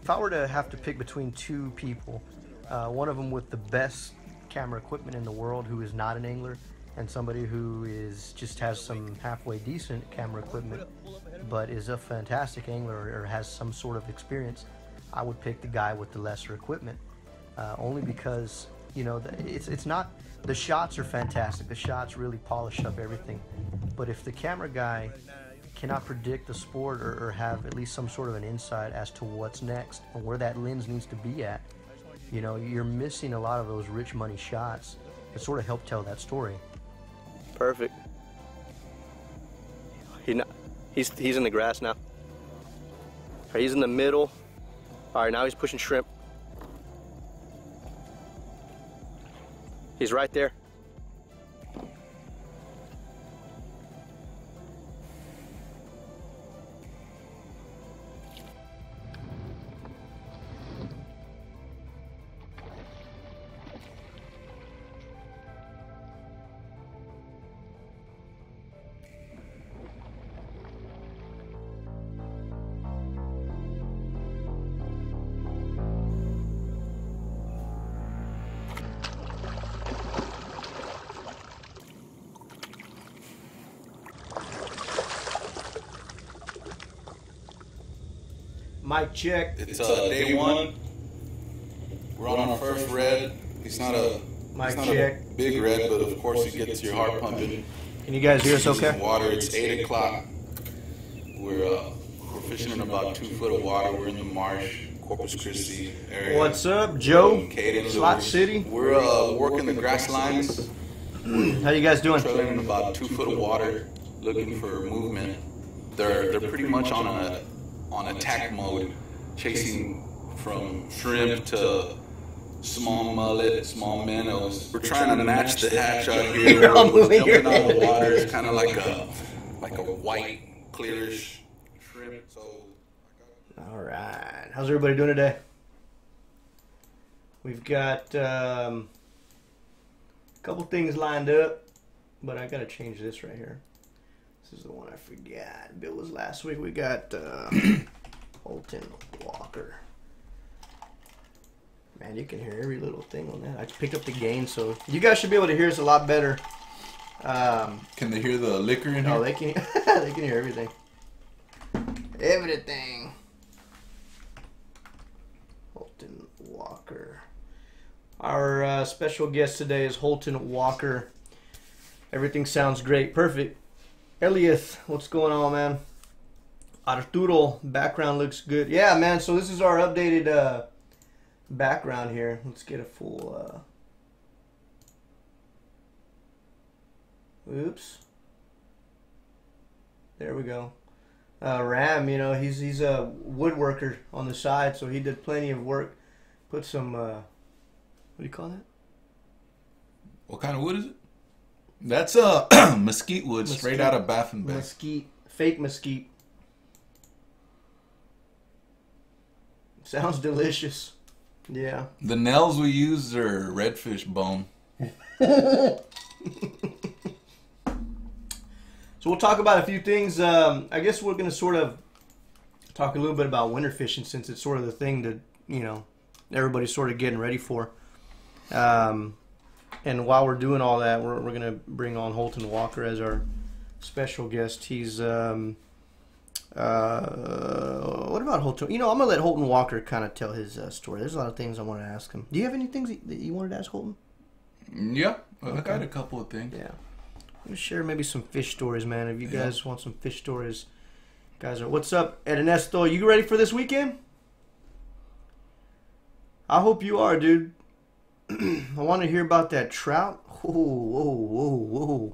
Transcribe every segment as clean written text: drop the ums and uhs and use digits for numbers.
if I were to have to pick between two people, one of them with the best camera equipment in the world who is not an angler, and somebody who just has some halfway decent camera equipment but is a fantastic angler or has some sort of experience, I would pick the guy with the lesser equipment. Only because, you know, it's not, the shots are fantastic. The shots really polish up everything. But if the camera guy cannot predict the sport or have at least some sort of an insight as to what's next and where that lens needs to be at, you know, you're missing a lot of those rich money shots that sort of help tell that story. Perfect. He's in the grass now. All right, he's in the middle. All right, now he's pushing shrimp. He's right there. Mic check. It's day one. We're on our first red. It's not a big red, but of course it gets your heart pumping. Can you guys hear us okay? Water. It's 8 o'clock. We're fishing in about 2 foot of water. We're in the marsh, Corpus Christi area. What's up, Joe? Slot City. We're working the grass lines. How you guys doing? Trailing in about 2 foot of water, looking for movement. They're pretty much on attack mode, chasing from shrimp to small mullet, small minnows. We're trying to match the hatch out here. You're all moving jumping out of the water. It's kind of like a white, clearish shrimp. So, all right. How's everybody doing today? We've got a couple things lined up, but I gotta change this right here. This is the one I forgot. Bill was last week. We got Holton Walker. Man, you can hear every little thing on that. I picked up the gain, so you guys should be able to hear us a lot better. can they hear the liquor in here? Oh, they can. They can hear everything. Everything. Holton Walker. Our special guest today is Holton Walker. Everything sounds great. Perfect. Elliot, what's going on, man? Arturo, background looks good. Yeah, man, so this is our updated background here. Let's get a full... Oops. There we go. Ram, you know, he's a woodworker on the side, so he did plenty of work. Put some, what do you call that? What kind of wood is it? That's mesquite wood, straight out of Baffin Bay. Mesquite, fake mesquite. Sounds delicious. Yeah. The nails we use are redfish bone. So we'll talk about a few things. I guess we're going to sort of talk a little bit about winter fishing, since it's sort of the thing that, you know, everybody's sort of getting ready for. And while we're doing all that, we're going to bring on Holton Walker as our special guest. He's, what about Holton? You know, I'm going to let Holton Walker kind of tell his story. There's a lot of things I want to ask him. Do you have any things that you wanted to ask Holton? Yeah, I got a couple of things. Yeah. I'm going to share maybe some fish stories, man. If you guys want some fish stories, guys are. What's up, Ernesto? You ready for this weekend? I hope you are, dude. I want to hear about that trout. Whoa.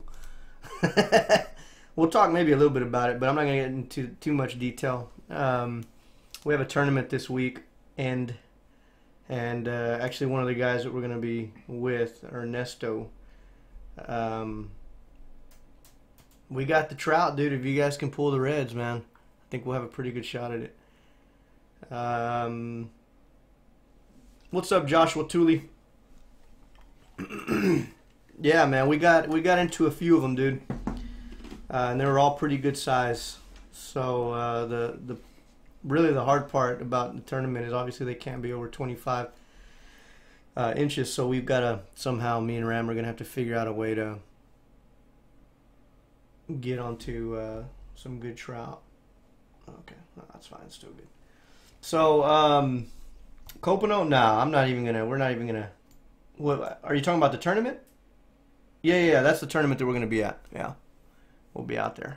We'll talk maybe a little bit about it, but I'm not going to get into too much detail. We have a tournament this week, and actually one of the guys that we're going to be with, Ernesto, we got the trout, dude. If you guys can pull the reds, man, I think we'll have a pretty good shot at it. What's up, Joshua Tooley? Yeah, man, we got into a few of them, dude, and they were all pretty good size. So really the hard part about the tournament is obviously they can't be over 25 inches. So we've got to somehow, me and Ram are going to have to figure out a way to get onto some good trout. Okay, no, that's fine. It's still good. So, Copano? Nah, I'm not even gonna. We're not even gonna. What are you talking about? The tournament? Yeah. That's the tournament that we're gonna be at. Yeah, we'll be out there.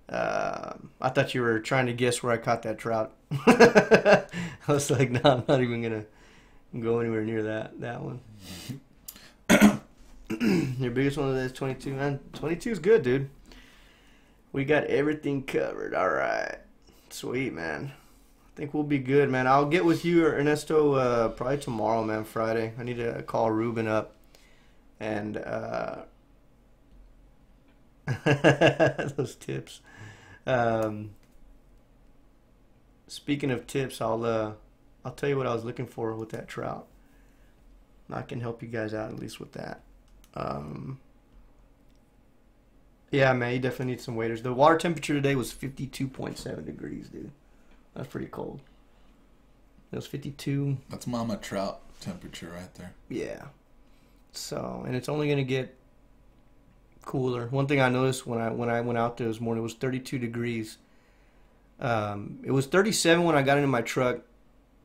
I thought you were trying to guess where I caught that trout. I was like, no, I'm not even gonna go anywhere near that one. Your biggest one of that is 22, man. 22 is good, dude. We got everything covered. All right. Sweet, man. I think we'll be good, man. I'll get with you, Ernesto, probably tomorrow, man, Friday. I need to call Ruben up. And those tips. Speaking of tips, I'll tell you what I was looking for with that trout. I can help you guys out at least with that. Yeah, man, you definitely need some waders. The water temperature today was 52.7 degrees, dude. That's pretty cold. It was 52. That's mama trout temperature right there. Yeah. So, and it's only gonna get cooler. One thing I noticed when I went out there this morning, it was 32 degrees. It was 37 when I got into my truck,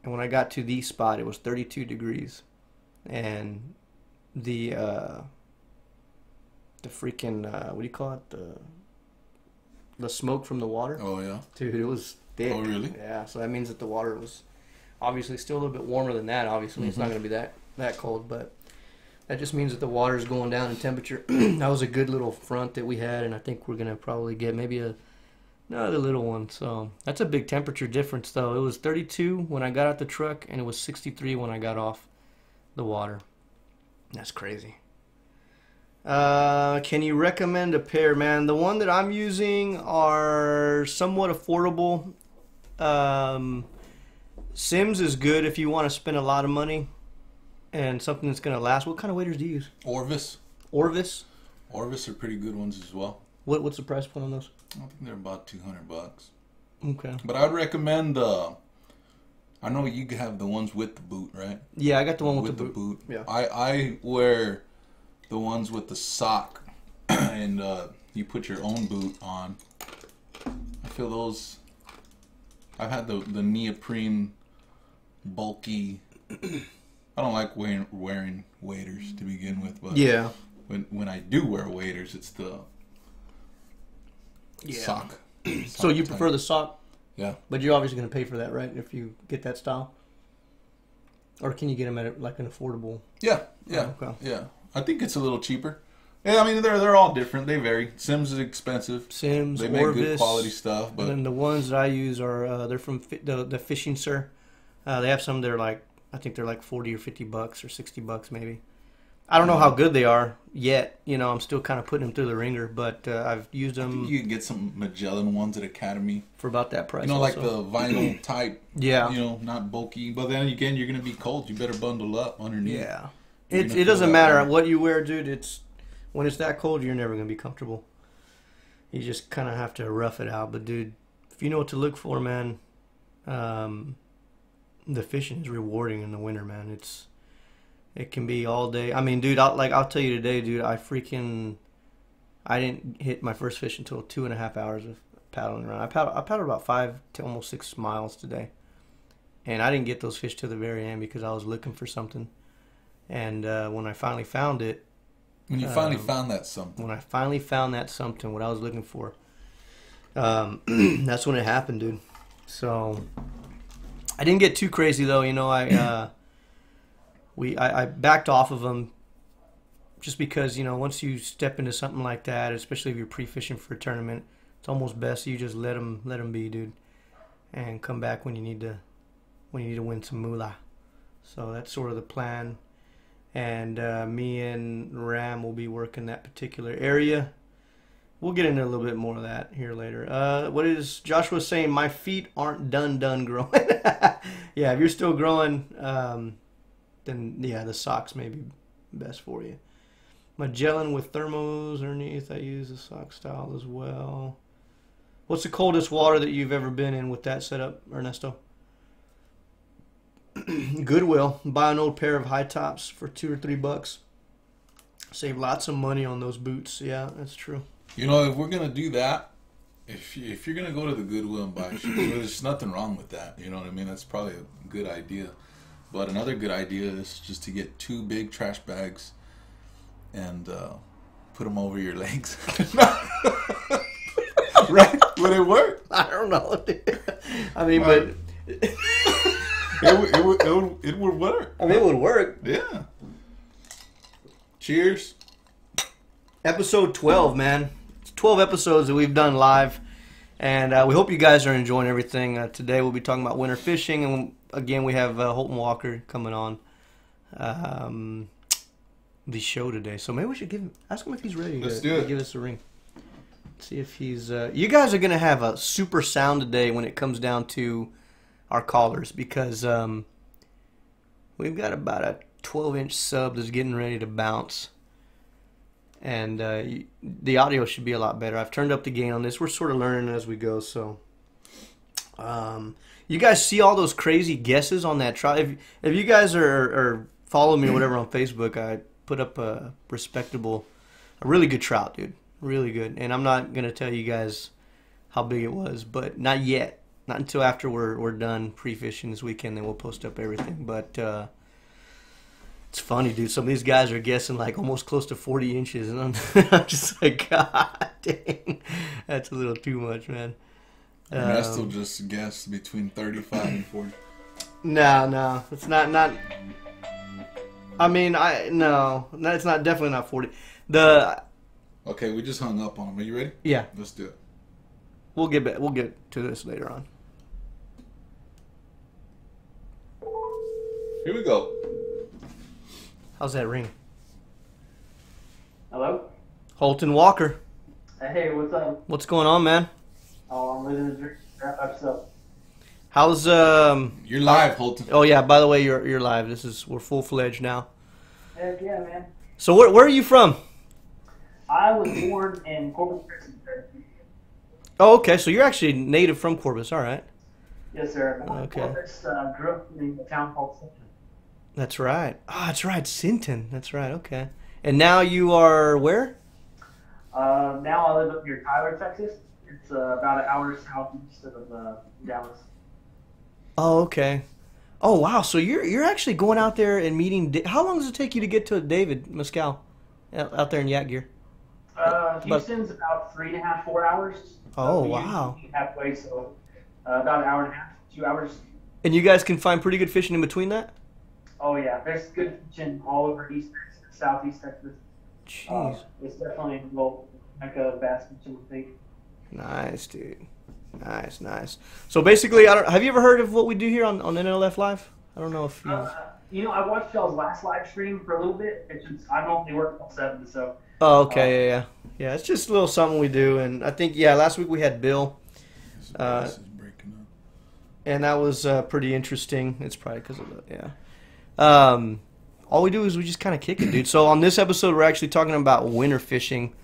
and when I got to the spot, it was 32 degrees. And the freaking what do you call it? The smoke from the water. Oh yeah, dude, it was thick. Oh really? Yeah. So that means that the water was obviously still a little bit warmer than that. Obviously, it's not going to be that cold, but that just means that the water is going down in temperature. That was a good little front that we had, and I think we're going to probably get maybe another little one. So that's a big temperature difference, though. It was 32 when I got out the truck, and it was 63 when I got off the water. That's crazy. Can you recommend a pair, man? The one that I'm using are somewhat affordable. Sims is good if you want to spend a lot of money and something that's going to last. What kind of waders do you use? Orvis. Orvis? Orvis are pretty good ones as well. What's the price point on those? I think they're about $200. Okay. But I'd recommend, I know you have the ones with the boot, right? Yeah, I got the one with the boot. Yeah. I wear the ones with the sock, and you put your own boot on. I feel those. I've had the neoprene, bulky. I don't like wearing waders to begin with, but yeah, when I do wear waders, it's the sock. So you prefer the sock? Yeah. But you're obviously going to pay for that, right? If you get that style, or can you get them at like an affordable? Yeah. Oh, okay. Yeah. I think it's a little cheaper. Yeah, I mean they're all different. They vary. Sims is expensive. Sims, they make Orvis, good quality stuff. But and then the ones that I use are they're from the Fishing Sir. They have some that are like, I think they're like $40 or $50 or $60 maybe. I don't know how good they are yet. You know, I'm still kind of putting them through the ringer, but I've used them. I think you can get some Magellan ones at Academy for about that price. You know, also. like the vinyl type. Yeah. You know, not bulky. But then again, you're going to be cold. You better bundle up underneath. Yeah. It doesn't matter what you wear, dude. When it's that cold, you're never going to be comfortable. You just kind of have to rough it out. But, dude, if you know what to look for, man, the fishing is rewarding in the winter, man. It can be all day. I mean, dude, I'll tell you today, dude, I didn't hit my first fish until 2.5 hours of paddling around. I paddled about 5 to almost 6 miles today. And I didn't get those fish till the very end because I was looking for something. And when I finally found it. When you finally found that something. When I finally found that something, what I was looking for. That's when it happened, dude. So I didn't get too crazy, though. You know, I backed off of them just because, you know, once you step into something like that, especially if you're pre-fishing for a tournament, it's almost best you just let them be, dude, and come back when you need to win some moolah. So that's sort of the plan. And me and Ram will be working that particular area. We'll get into a little bit more of that here later. What is Joshua saying? My feet aren't done growing. Yeah, if you're still growing, then yeah, the socks may be best for you. Magellan with thermos underneath. I use the sock style as well. What's the coldest water that you've ever been in with that setup, Ernesto? Goodwill. Buy an old pair of high tops for $2 or $3. Save lots of money on those boots. Yeah, that's true. You know, if we're gonna do that, if you're gonna go to the Goodwill and buy shoes, there's nothing wrong with that. You know what I mean? That's probably a good idea. But another good idea is just to get 2 big trash bags and put them over your legs. Right? Would it work? I don't know. I mean, Well, but it would work. I mean, it would work. Yeah. Cheers. Episode 12, man. It's 12 episodes that we've done live, and we hope you guys are enjoying everything. Today we'll be talking about winter fishing, and again we have Holton Walker coming on the show today. So maybe we should ask him if he's ready. Let's do it. Give us a ring. See if he's. You guys are gonna have a super sound today when it comes down to our callers, because we've got about a 12-inch sub that's getting ready to bounce, and the audio should be a lot better. I've turned up the gain on this. We're sort of learning as we go. So you guys see all those crazy guesses on that trout? If you guys are following me or whatever on Facebook, I put up a really good trout, dude. Really good. And I'm not going to tell you guys how big it was, but not yet. Not until after we're done pre-fishing this weekend, then we'll post up everything. But it's funny, dude. Some of these guys are guessing like almost close to 40 inches, and I'm just like, God dang, that's a little too much, man. And I still just guessed between 35 and 40. No, it's not. I mean, no, it's not. Definitely not 40. Okay, we just hung up on him. Are you ready? Yeah, Let's do it. we'll get to this later on. Here we go. How's that ring? Hello? Holton Walker. Hey, what's up? What's going on, man? Oh, I'm living the dream. Wrap up. How's You're live, Holton. Oh yeah, by the way, you're live. We're full fledged now. Heck yeah, man. So where are you from? I was born in Corpus Christi. Oh, okay. So you're actually native from Corpus. All right. Yes, sir. Okay. Corpus, grew up in a town called Sinton. That's right. Ah, that's right. Sinton. That's right. Okay. And now you are where? Now I live up near Tyler, Texas. It's about an hour southeast of Dallas. Oh, okay. Oh, wow. So you're actually going out there and meeting. How long does it take you to get to David Mescal out there in Yak Gear? Houston's about 3.5, 4 hours. Oh, we wow. usually halfway, so about an hour and a half, 2 hours. And you guys can find pretty good fishing in between that? Oh yeah, there's good fishing all over East Texas, Southeast Texas. Jeez. It's definitely a little mecca of bass fishing, I think. Nice, dude. Nice. So basically, have you ever heard of what we do here on NLF Live? I don't know if you. I watched y'all's last live stream for a little bit. It's just I only work till 7, so. Oh, okay, yeah. It's just a little something we do, and I think last week we had Bill. This is breaking up. And that was pretty interesting. It's probably because of that, all we do is we just kind of kick it, dude. So on this episode, we're actually talking about winter fishing,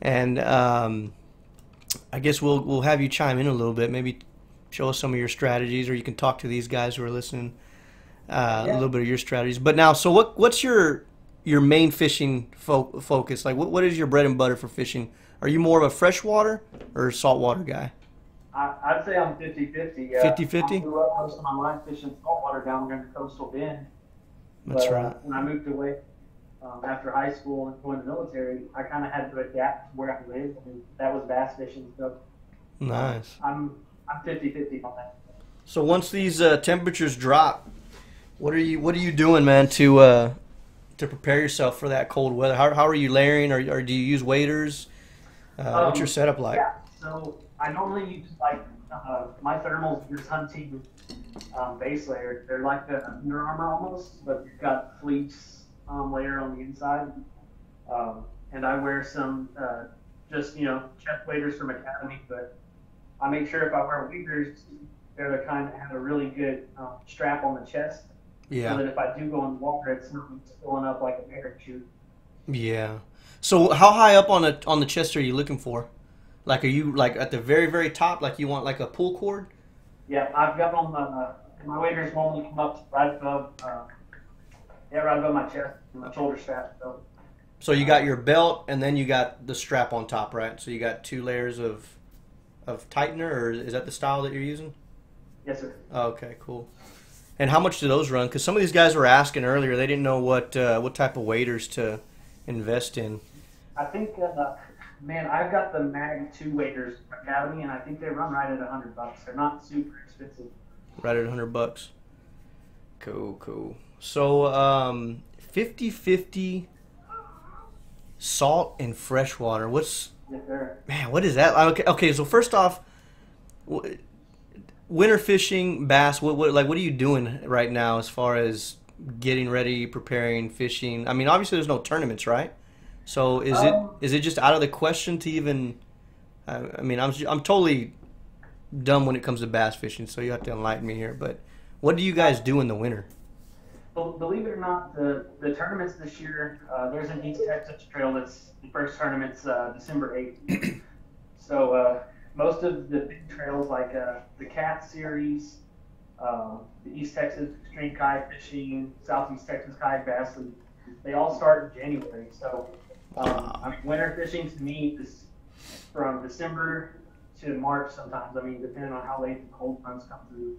and I guess we'll have you chime in a little bit, maybe show us some of your strategies, or you can talk to these guys who are listening a little bit of your strategies. But now, so what's your main fishing focus? Like, what is your bread and butter for fishing? Are you more of a freshwater or saltwater guy? I'd say I'm 50-50. 50-50? I grew up most of my life fishing saltwater down here in the coastal bend. That's but, right. When I moved away after high school and joined the military, I kind of had to adapt to where I lived, and that was bass fishing. So Nice. I'm 50-50 on that. So once these temperatures drop, what are you doing, man, to prepare yourself for that cold weather? How are you layering, or do you use waders? What's your setup like? Yeah, so I normally use my thermals, just hunting base layer. They're like the Under Armour almost, but you've got fleece layer on the inside. And I wear some chest waders from Academy, but I make sure if I wear waders, they're the kind that have a really good strap on the chest. Yeah. So that if I do go in the water, it's not filling up like a parachute. Yeah. So how high up on the chest are you looking for? Like, are you like at the very, very top? Like you want like a pull cord? Yeah, I've got on my waders normally come up right above, right above my chest, my shoulder strap. So you got your belt, and then you got the strap on top, right? So you got 2 layers of tightener, or is that the style that you're using? Yes, sir. Okay, cool. And how much do those run? Because some of these guys were asking earlier, they didn't know what type of waders to invest in. I think, man, I've got the Mag 2 waders from Academy, and I think they run right at $100. They're not super expensive. Right at $100. Cool. So 50/50 salt and freshwater. Yes, sir. Man, what is that? Okay. So first off, winter fishing, bass. What are you doing right now as far as getting ready, preparing, fishing? I mean, obviously there's no tournaments, right? So is it just out of the question to even? I mean, I'm totally dumb when it comes to bass fishing, so you have to enlighten me here. But what do you guys do in the winter? Well, believe it or not, the tournaments this year, there's an East Texas trail that's the first tournament's December 8th. So most of the big trails like the Cat Series, the East Texas Extreme Kayak Fishing, Southeast Texas Kayak Bass League, they all start in January. So I mean, winter fishing to me is from December to March sometimes. I mean, depending on how late the cold fronts come through.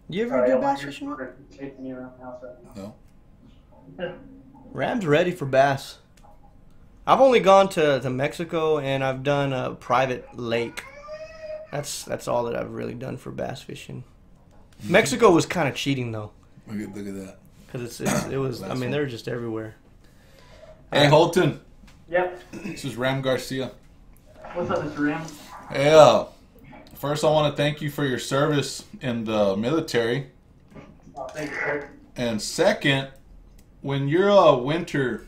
You ever do bass fishing? No. Ram's ready for bass. I've only gone to Mexico, and I've done a private lake. That's all that I've really done for bass fishing. Mexico was kind of cheating though. Look at that. Because it was. I mean, they're just everywhere. Hey, Holton. Yep. This is Ram Garcia. What's up, Mr. Ram? Hey, first I want to thank you for your service in the military. Oh, thanks, sir. And second, when you're winter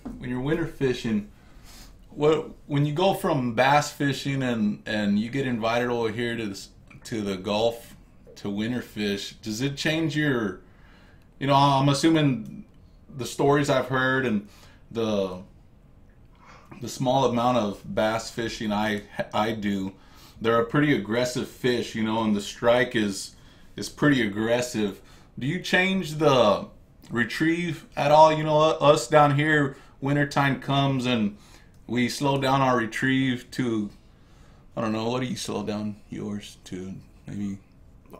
fishing, when you go from bass fishing and you get invited over here to the Gulf to winter fish, does it change your? You know, I'm assuming the stories I've heard and the small amount of bass fishing I do, they're a pretty aggressive fish, you know, and the strike is pretty aggressive. Do you change the retrieve at all? You know, us down here, wintertime comes and we slow down our retrieve to, I don't know, what do you slow down yours to? Maybe.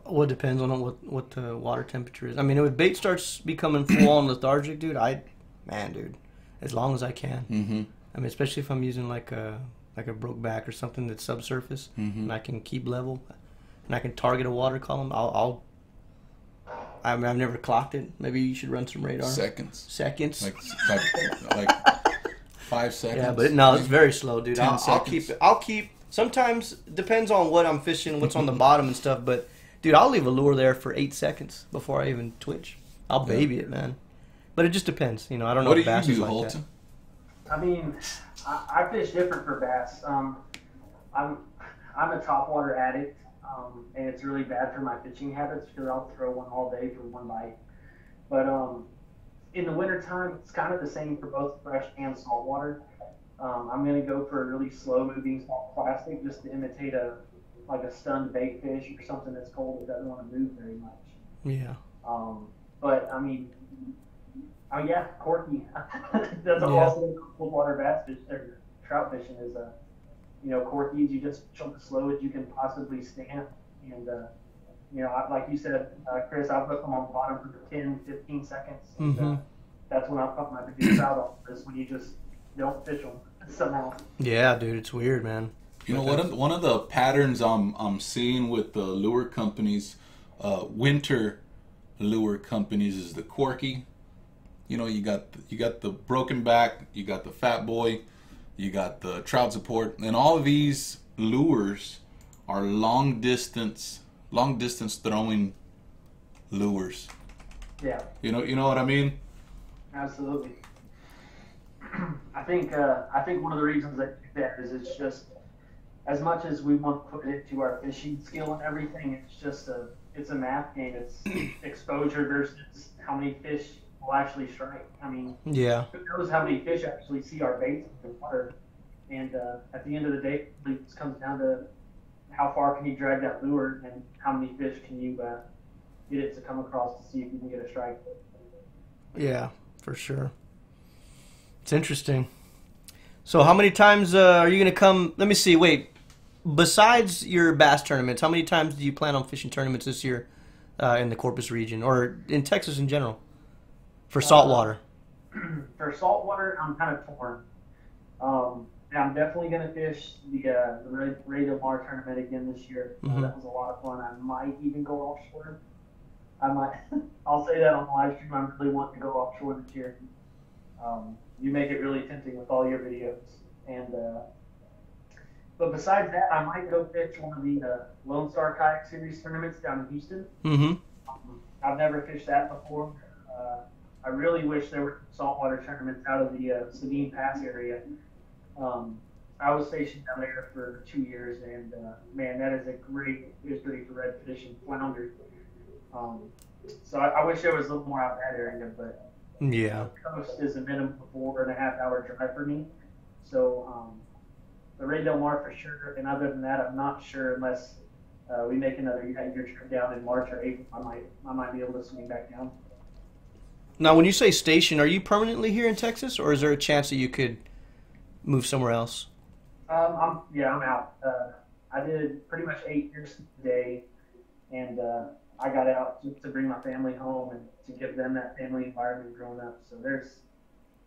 Well, it depends on what the water temperature is. I mean, if bait starts becoming full on lethargic, dude, as long as I can. Mm-hmm. I mean, especially if I'm using like a broke back or something that's subsurface, and I can keep level, and I can target a water column. I mean, I've never clocked it. Maybe you should run some radar. Seconds. Like 5 seconds. Yeah, but no, it's very slow, dude. 10 I'll seconds. I'll keep. Sometimes depends on what I'm fishing, what's on the bottom and stuff. But dude, I'll leave a lure there for 8 seconds before I even twitch. I'll baby it, man. But it just depends. You know, I don't know What if do you bass do, is like Holton? that. I mean, I fish different for bass. I'm a topwater addict, and it's really bad for my fishing habits because I'll throw one all day for one bite. But in the wintertime, it's kind of the same for both fresh and saltwater. I'm going to go for a really slow-moving small plastic just to imitate a stunned bait fish or something that's cold that doesn't want to move very much. Yeah. But I mean, yeah, Corky. That's also cold water bass fish or trout fishing is Corkies. You just fish them the slowest you can possibly stand, and like you said, Chris, I'll put them on the bottom for 10, 15 seconds. And, that's when I'll put my biggest trout on. Is when you just don't fish them somehow. Yeah, dude, it's weird, man. You know, one of the patterns I'm seeing with the lure companies, winter lure companies, is the Corky. You know, you got the broken back, you got the fat boy, you got the trout support, and all of these lures are long distance throwing lures. Yeah. You know what I mean? Absolutely. I think one of the reasons that do that is it's just, as much as we want to put it into our fishing skill and everything, it's a math game. It's exposure versus how many fish will actually strike. I mean, yeah. who knows how many fish actually see our baits in the water? And at the end of the day, it just comes down to how far can you drag that lure and how many fish can you get it to come across to see if you can get a strike. Yeah, for sure. It's interesting. So how many times are you going to come? Let me see. Wait. Besides your bass tournaments, how many times do you plan on fishing tournaments this year in the Corpus region or in Texas in general for saltwater? For saltwater, I'm kind of torn. And I'm definitely going to fish the Ray Del Mar tournament again this year. That was a lot of fun. I might even go offshore. I'll say that on the live stream. I'm really wanting to go offshore this year. You make it really tempting with all your videos. And but besides that, I might go fish one of the Lone Star Kayak Series tournaments down in Houston. I've never fished that before. I really wish there were saltwater tournaments out of the Sabine Pass area. I was stationed down there for 2 years, and man, that is a great history for redfish and flounder. So I wish there was a little more out of that area, but yeah, the coast is a minimum of 4.5 hour drive for me. So the Ray Del Mar for sure, and other than that, I'm not sure unless we make another year trip down in March or April. I might be able to swing back down. Now, when you say station, are you permanently here in Texas, or is there a chance that you could move somewhere else? I'm out. I did pretty much 8 years today, and I got out just to bring my family home and to give them that family environment growing up. So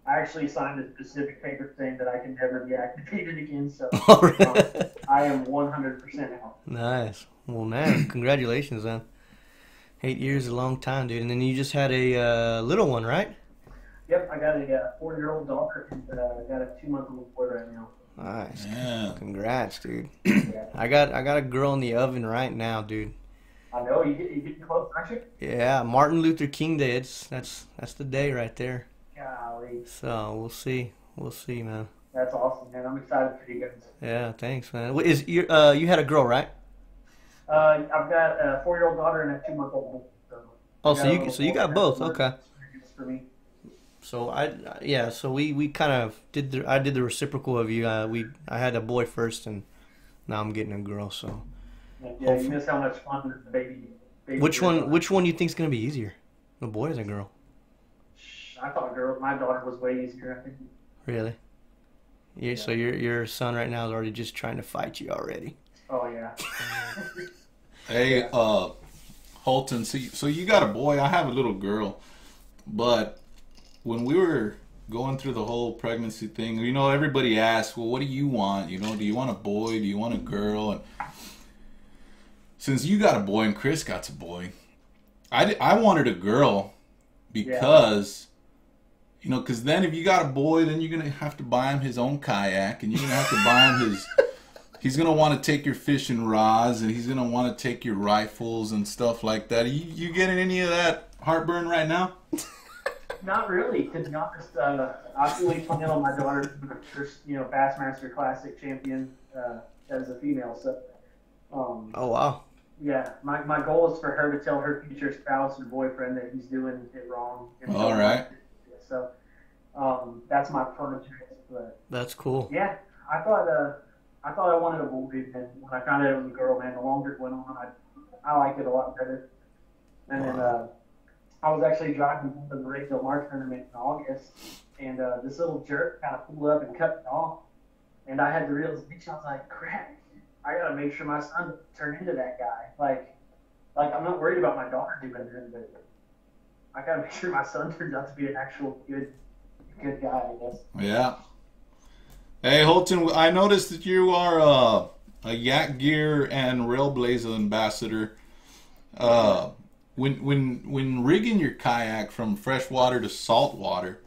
I actually signed a specific paper saying that I can never be activated again. So I am 100% out. Nice. Well, man, congratulations, man. 8 years is a long time, dude. And then you just had a little one, right? Yep, I got a 4-year-old daughter and I got a 2-month-old boy right now. Nice. Yeah. Congrats, dude. Yeah. I got a girl in the oven right now, dude. I know you getting close, aren't you? Yeah, Martin Luther King Day. That's the day right there. Golly. So we'll see. We'll see, man. That's awesome, man. I'm excited for you guys. Yeah, thanks, man. You had a girl, right? I've got a 4-year-old daughter and a 2-month-old boy. So you got both. Okay. For me. So so we kind of I did the reciprocal of you. I had a boy first, and now I'm getting a girl. So yeah, you miss how much fun the baby. Which one you think's gonna be easier, a boy or a girl? I thought my daughter was way easier. I think. Really? Yeah. So your son right now is already just trying to fight you already. Oh yeah. Hey, Holton. So you got a boy. I have a little girl, but when we were going through the whole pregnancy thing, everybody asked, well, what do you want? Do you want a boy? Do you want a girl? And since you got a boy and Chris got a boy, I wanted a girl because, because then if you got a boy, then you're going to have to buy him his own kayak, and you're going to have to buy him he's going to want to take your fishing rods, and he's going to want to take your rifles and stuff like that. You getting any of that heartburn right now? Not really, to be honest. I fully plan on my daughter being the first, Bassmaster Classic champion as a female. So, oh wow. Yeah, my goal is for her to tell her future spouse or boyfriend that he's doing it wrong. All right. So, that's my project. But that's cool. Yeah, I thought I wanted a boy, and when I found out it was a girl, man, the longer it went on, I liked it a lot better. And then I was actually driving to the Ray Del Mar tournament in August, and this little jerk kind of pulled up and cut me off. And I had the realization, I was like, crap, I got to make sure my son turn into that guy. Like I'm not worried about my daughter doing it, but I got to make sure my son turns out to be an actual good guy, I guess. Yeah. Hey, Holton, I noticed that you are a Yak Gear and Railblazer ambassador. When rigging your kayak from freshwater to saltwater,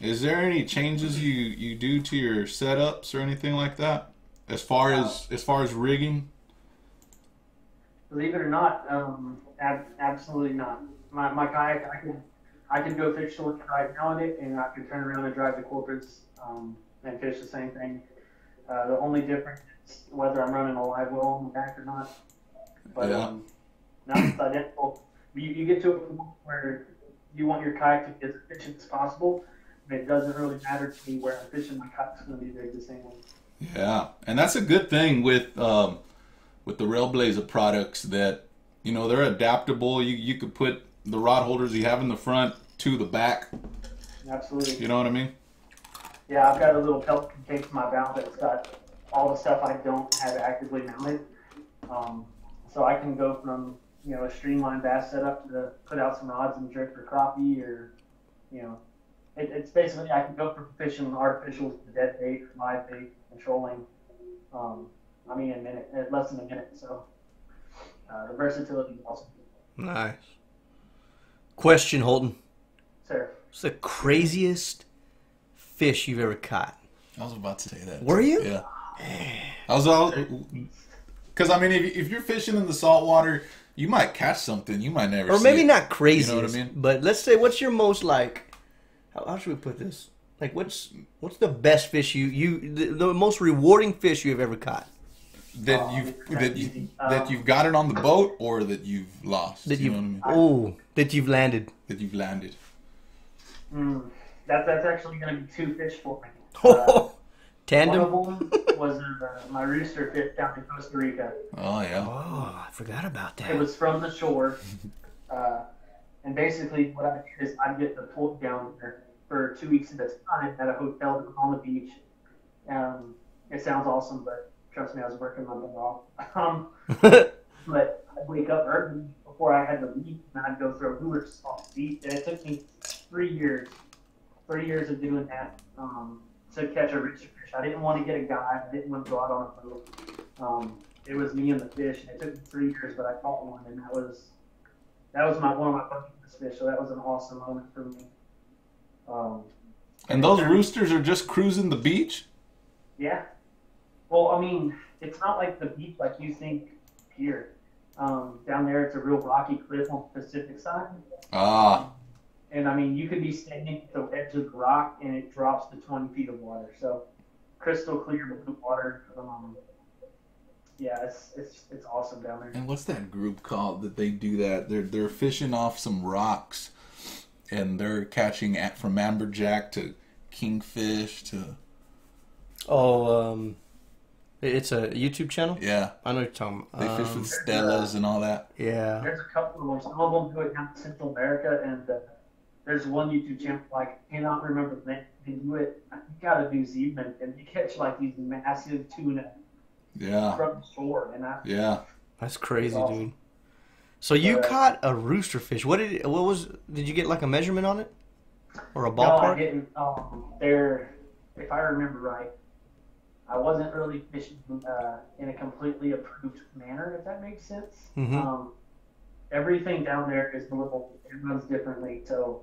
is there any changes you do to your setups or anything like that? As far as rigging? Believe it or not, absolutely not. My kayak, I could go fish to right now on it, and I could turn around and drive to Corpus and fish the same thing. The only difference is whether I'm running a live well on the back or not. But yeah. No, it's identical. You get to a point where you want your kayak to be as efficient as possible, it doesn't really matter to me where I'm fishing. My cut's going to be big the same way. Yeah, and that's a good thing with the Railblazer products that, you know, they're adaptable. You could put the rod holders you have in the front to the back. Absolutely. You know what I mean? Yeah, I've got a little Pelican case in my mount that's got all the stuff I don't have actively mounted. So I can go from, you know, a streamlined bass setup to put out some rods and drift or crappie, or, you know, it's basically, I can go from fishing artificials to dead bait, live bait, and trolling. I mean, in less than a minute. So the versatility is awesome. Nice. Question, Holton. Sir. What's the craziest fish you've ever caught? I was about to say that. Were you? Yeah. I was all, because I mean, if you're fishing in the saltwater, you might catch something you might never. Or see maybe it. not craziest, You know what I mean? but let's say, what's your most like? How should we put this? Like, what's the best fish the most rewarding fish you've ever caught? That you've got it on the boat, or that you've lost. That you you've know what I mean? that you've landed. That you've landed. That's actually going to be two fish for me. Tandem. One of them was my rooster fish down in Costa Rica. Oh yeah. Oh, I forgot about that. It was from the shore, and basically what I did is I'd get the float down there for 2 weeks at a time at a hotel on the beach. It sounds awesome, but trust me, I was working my butt off. But I'd wake up early before I had to leave, and I'd go throw lures off the beach. And it took me 3 years of doing that to catch a rooster fish. I didn't want to get a guide. I didn't want to go out on a boat. It was me and the fish, and it took me 3 years, but I caught one, and that was one of my bucket list fish. So that was an awesome moment for me. And those roosters are just cruising the beach? Yeah. Well, I mean, it's not like the beach like you think here. Down there, it's a real rocky cliff on the Pacific side. And I mean, you could be standing at the edge of the rock, and it drops to 20 feet of water. So crystal clear blue water. Yeah, it's awesome down there. And what's that group called that they do that? They're fishing off some rocks, and they're catching from amberjack to kingfish to. It's a YouTube channel? Yeah. I know what you're talking about. They fish with Stellas and all that. Yeah. There's a couple of them. Some of them do it down in Central America, and there's one YouTube channel, I cannot remember the name. They do it, I think, out of New Zealand, and they catch like these massive tuna from the shore. And That's crazy, awesome. dude. So you caught a rooster fish. Did you get like a measurement on it? Or a ballpark? No, I didn't. If I remember right, I wasn't really fishing in a completely approved manner, if that makes sense. Mm-hmm. Everything down there is it runs differently. So,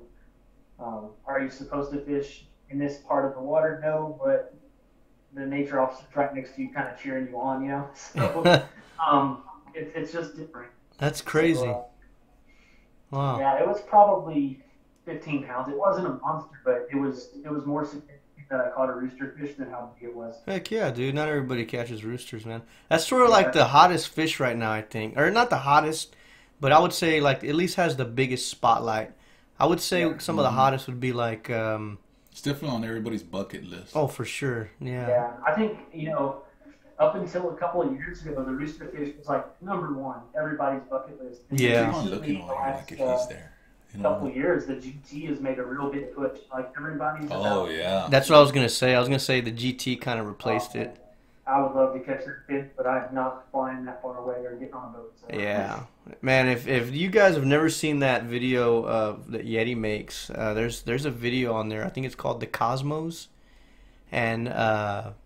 are you supposed to fish in this part of the water? No, but the nature officer's right next to you, kind of cheering you on, you know. So, it's just different. That's crazy. So, wow. Yeah, it was probably 15 pounds. It wasn't a monster, but it was more significant that I caught a rooster fish than how big it was. Heck yeah, dude. Not everybody catches roosters, man. That's sort of like the hottest fish right now, I think. Or not the hottest, but I would say like at least has the biggest spotlight. I would say some of the hottest would be like... it's definitely on everybody's bucket list. Oh, for sure. Yeah. Yeah, I think, up until a couple of years ago, the rooster fish was like #1, everybody's bucket list. And yeah. I'm looking over here like if he's there. Couple of years, the GT has made a real big push. Like everybody's. Yeah. That's what I was gonna say. I was gonna say the GT kind of replaced it. I would love to catch that fish, but I'm not flying that far away or getting on a boat. So. Yeah, man. If you guys have never seen that video that Yeti makes, there's a video on there. I think it's called the Cosmos, and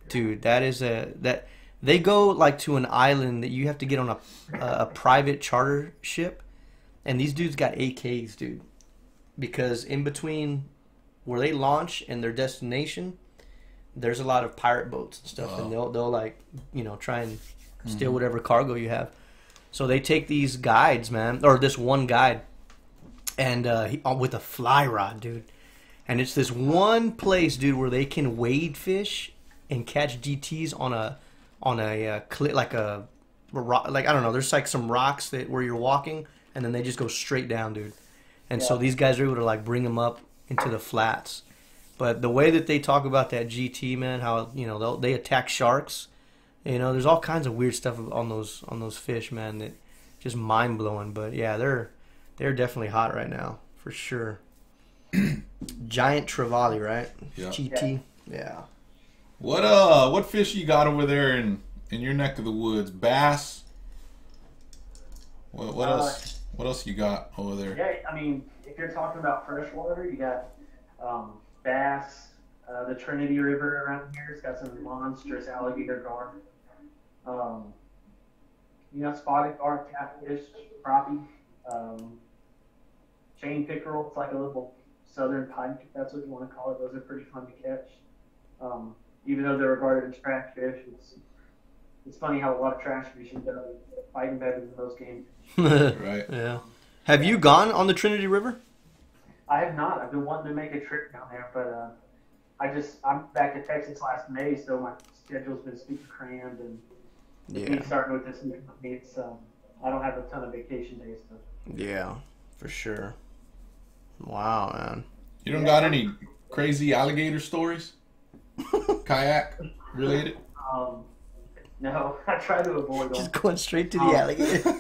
dude, that they go like to an island that you have to get on a private charter ship. And these dudes got AKs, dude. Because in between where they launch and their destination, there's a lot of pirate boats and stuff. And they'll like, try and steal whatever cargo you have. So they take these guides, man. Or this one guide. And with a fly rod, dude. And it's this one place, dude, where they can wade fish and catch GTs on a cliff, like a rock. Like, I don't know. There's like some rocks where you're walking. And then they just go straight down, dude. And so these guys are able to like bring them up into the flats. But the way that they talk about that GT, man, how they attack sharks. There's all kinds of weird stuff on those fish, man. That just mind blowing. But yeah, they're definitely hot right now for sure. Giant trevally, right? Yeah. GT. Yeah. What fish you got over there in your neck of the woods? Bass. What else? What else you got over there? Yeah, I mean, if you're talking about freshwater, you got bass. The Trinity River around here has got some monstrous alligator gar. Spotted gar, catfish, crappie, chain pickerel. It's like a little southern pike, if that's what you want to call it. Those are pretty fun to catch. Even though they're regarded as trash fish, it's funny how a lot of trash fish end up fighting better than those game fish. Right. Yeah. Have you gone on the Trinity River? I have not. I've been wanting to make a trip down there, but I'm back to Texas last May, so my schedule's been super crammed, and me starting with this new company, I don't have a ton of vacation days. So. Yeah, for sure. Wow, man. You don't got any crazy alligator stories? Kayak related? No, I try to avoid them. Just going straight to the alligator.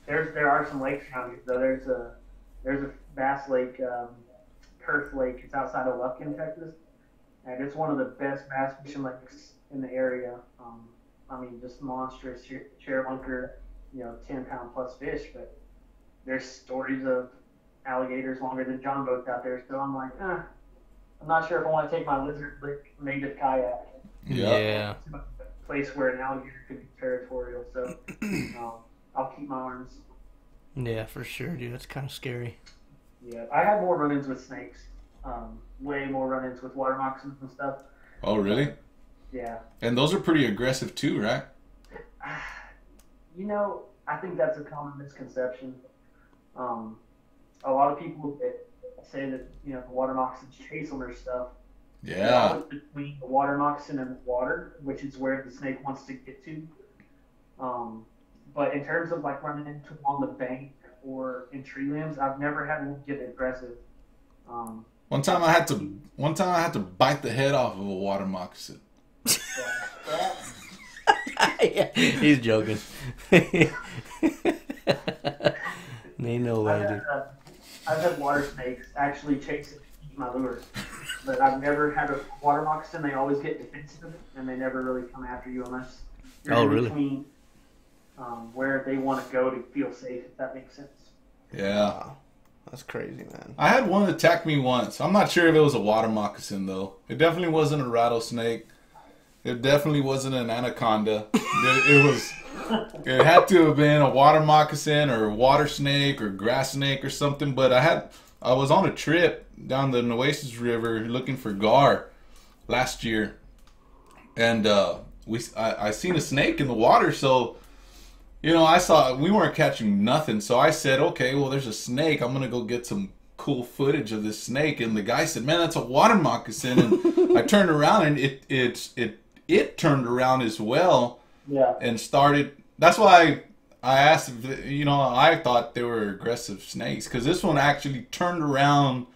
There are some lakes around here, though. There's a Bass Lake, Perth Lake. It's outside of Lufkin, Texas, and it's one of the best bass fishing lakes in the area. Just monstrous sharebunker, 10-pound plus fish. But there's stories of alligators longer than John boats out there. So I'm like, I'm not sure if I want to take my lizard lick native kayak. Yeah. To a place where an alligator could be territorial. So I'll keep my arms. Yeah, for sure, dude. That's kind of scary. Yeah, I had more run-ins with snakes. Way more run-ins with water moccasins and stuff. Oh, really? Yeah. And those are pretty aggressive too, right? I think that's a common misconception. A lot of people that say that, the water moccasins chase them or stuff. Yeah. Between the water moccasin and the water, which is where the snake wants to get to. But in terms of like running into them on the bank or in tree limbs, I've never had one get aggressive. One time I had to bite the head off of a water moccasin. Yeah, he's joking. They know what I do. I've had water snakes actually chase and eat my lures, but I've never had a water moccasin. They always get defensive, and they never really come after you unless you're in between where they want to go to feel safe, if that makes sense. Yeah. That's crazy, man. I had one attack me once. I'm not sure if it was a water moccasin, though. It definitely wasn't a rattlesnake. It definitely wasn't an anaconda. It had to have been a water moccasin or a water snake or grass snake or something. But I was on a trip down the Nueces River looking for gar last year, and I seen a snake in the water. So, I saw we weren't catching nothing. So I said, okay, well, there's a snake. I'm gonna go get some cool footage of this snake. And the guy said, man, that's a water moccasin. And I turned around and it turned around as well. Yeah. And started. That's why I asked if, I thought they were aggressive snakes, because this one actually turned around.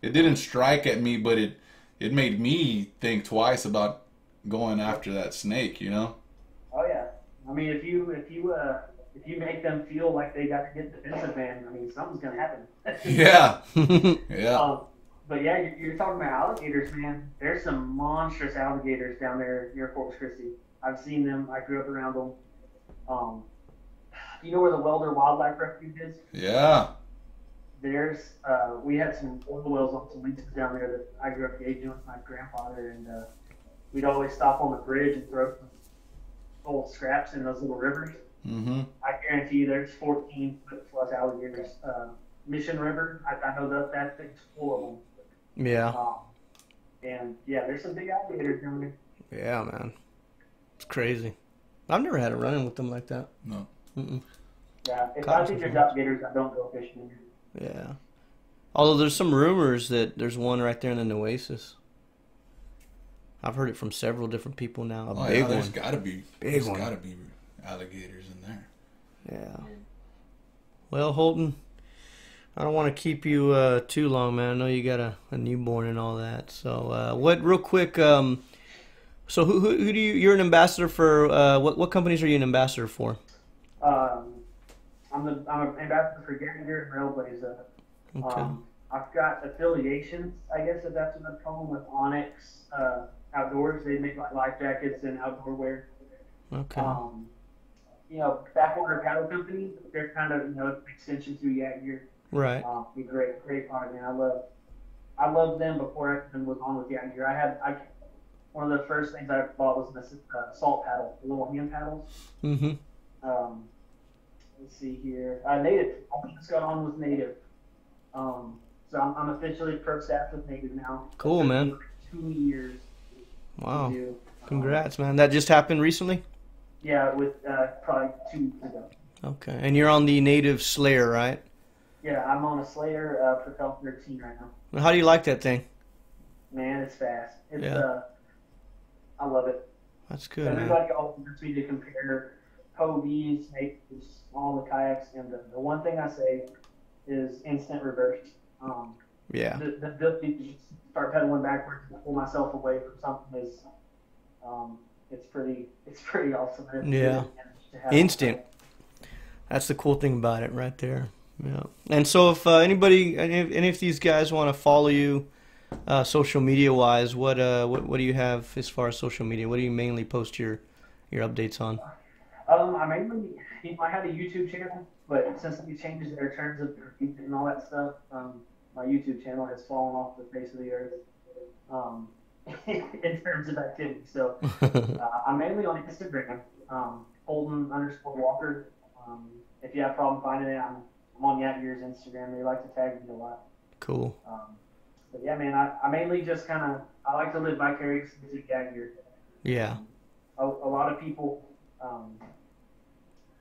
It didn't strike at me, but it made me think twice about going after that snake, Oh yeah. I mean, if you make them feel like they got to get defensive, man, something's gonna happen. Yeah. Yeah. But yeah, you're talking about alligators, man. There's some monstrous alligators down there near Corpus Christi. I've seen them. I grew up around them. You know where the Welder Wildlife Refuge is? Yeah. We had some oil wells on some leases down there that I grew up gauging with my grandfather, and we'd always stop on the bridge and throw some old scraps in those little rivers. Mm-hmm. I guarantee you there's 14-foot plus alligators. Mission River, I know that thing's full of them. Yeah. And yeah, there's some big alligators down there. Yeah, man. It's crazy. I've never had a run-in with them like that. No. Mm-mm. Yeah, if I think there's alligators, I don't go fishing. Yeah. Although there's some rumors that there's one right there in the Nueces. I've heard it from several different people now. Big one. There's gotta be alligators in there. Yeah. Well, Holton, I don't want to keep you too long, man. I know you got a newborn and all that. So, real quick, so who do you're an ambassador for, what companies are you an ambassador for? I'm an ambassador for Gallagher and Railblazer. Okay. I've got affiliations, I guess if that's what I'm calling, with Onyx Outdoors. They make like life jackets and outdoor wear. Okay. Backwater Paddle Company. They're kind of extension to Yak Gear. Right. Be great product, man. I loved them before I even was on with Yak Gear. One of the first things I bought was the salt paddle, the little hand paddles. Mm-hmm. Let's see here. Native. I just got on with Native. So I'm officially pro staff with Native now. Cool, man. 2 years. Wow. Congrats, man. That just happened recently? Yeah, with probably 2 weeks ago. Okay. And you're on the Native Slayer, right? Yeah, I'm on a Slayer Propel 13 right now. How do you like that thing? Man, it's fast. Yeah. I love it. That's good, man. Everybody always wants me to compare Hovies, Natives, all the kayaks, and the one thing I say is instant reverse. Yeah. The ability to just start pedaling backwards and pull myself away from something is, it's pretty awesome. It's Yeah. Instant. That's the cool thing about it, right there. Yeah. And so, if any of these guys want to follow you, social media wise, what do you have as far as social media? What do you mainly post your updates on? I had a YouTube channel, but since we changed their terms of graffiti and all that stuff, my YouTube channel has fallen off the face of the earth in terms of activity. So I'm mainly on Instagram, Holton_Walker. If you have a problem finding it, I'm on Yak Gear's Instagram. They like to tag me a lot. Cool. But yeah, man, I mainly just I like to live vicariously through Yak Gear. Yeah. A lot of people,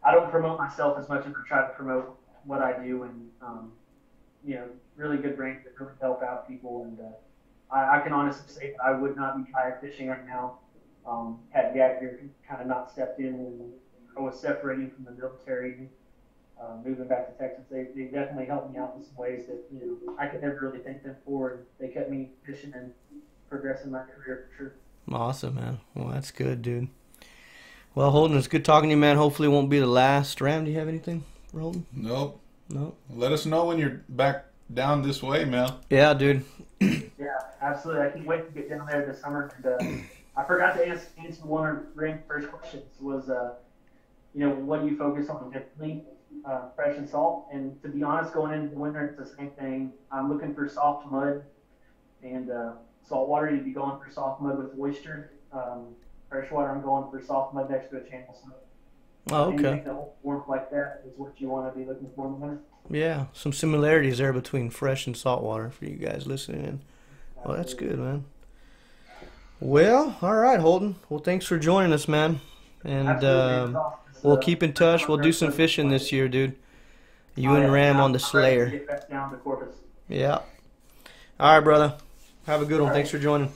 I don't promote myself as much as I try to promote what I do, and really good brands that really help out people. And I can honestly say that I would not be kayak fishing right now had Yak Gear kind of not stepped in when I was separating from the military, moving back to Texas. They definitely helped me out in some ways that I could never really thank them for. And they kept me fishing and progressing my career for sure. Awesome, man. Well, that's good, dude. Well, Holton, it's good talking to you, man. Hopefully it won't be the last. Ram, do you have anything for Holton? Nope. No. Let us know when you're back down this way, man. Yeah, dude. Yeah, absolutely. I can't wait to get down there this summer. And, I forgot to answer one of Ram's first questions was, what do you focus on differently, fresh and salt? And to be honest, going into the winter, it's the same thing. I'm looking for soft mud and saltwater. You'd be going for soft mud with oyster. Freshwater, I'm going for soft mud next to a channel. So Oh, okay. anything that will warmth like that is what you want to be looking for in the winter. Yeah, some similarities there between fresh and saltwater for you guys listening in. Well, that's good, man. Well, all right, Holton. Well, thanks for joining us, man. And we'll keep in touch. We'll do some fishing this year, dude. You and Ram on the Slayer. Get back down to Corpus. Yeah. All right, brother. Have a good one. Thanks for joining.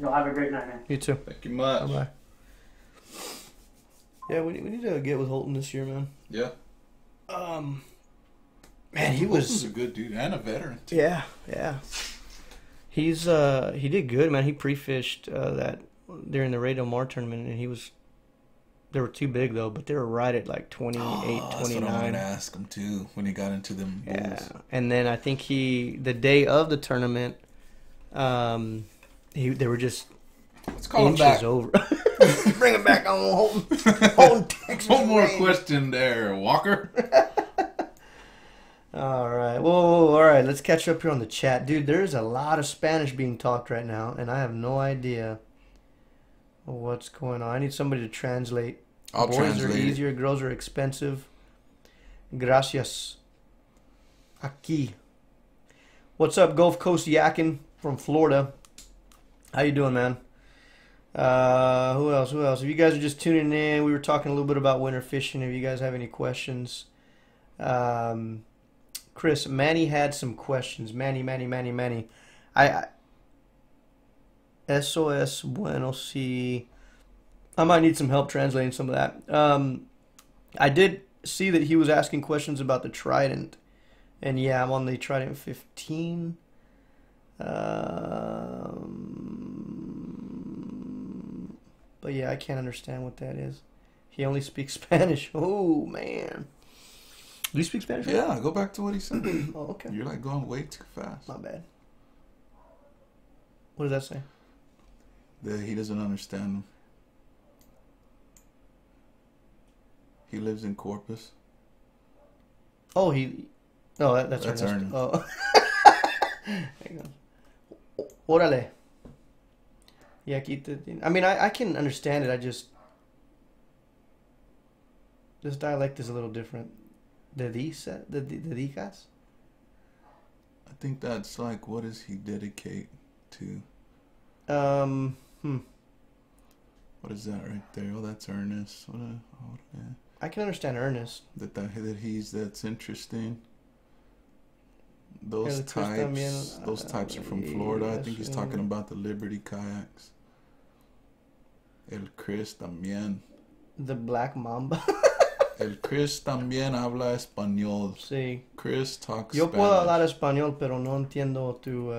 You'll have a great night, man. You too. Thank you much. Bye-bye. Yeah, we need to get with Holton this year, man. Yeah. Man, he was a good dude and a veteran too. Yeah. He's he did good, man. He pre-fished that during the Ray Del Mar tournament, and they were too big though, but they were right at like 28, 29. That's what I wanted to ask him too when he got into them bulls. Yeah, and then I think the day of the tournament, they were just Let's call him inches back. over. Bring him back on Holton. Texas One more range. question there, Walker. All right. Whoa, all right. Let's catch up here on the chat. Dude, there's a lot of Spanish being talked right now, and I have no idea what's going on. I need somebody to translate. I'll Boys translate are it. easier, girls are expensive. Gracias. Aquí. What's up, Gulf Coast Yakin from Florida? How you doing, man? Who else? If you guys are just tuning in, we were talking a little bit about winter fishing. If you guys have any questions, Chris, Manny had some questions. Manny. SOS bueno si. I might need some help translating some of that. I did see that he was asking questions about the Trident And yeah, I'm on the Trident 15. But yeah, I can't understand what that is. He only speaks Spanish. Oh, man. Do you speak Spanish? Yeah, go back to what he said. Oh, okay. You're like going way too fast. My bad. What does that say? That he doesn't understand him. He lives in Corpus. Oh, that's Ernest. Ernest. Oh. Hang on. Órale. Yeah, I mean, I can understand it. This dialect is a little different. Dedicas? I think that's like, what does he dedicate to? What is that right there? Oh, that's Ernest. Yeah. I can understand Ernest. That's interesting. Yeah, Those types are from Florida. I think he's talking about the Liberty kayaks. El Chris también. The Black Mamba. El Chris también habla español. Sí. Chris talks Yo Spanish. puedo hablar español, pero no entiendo tu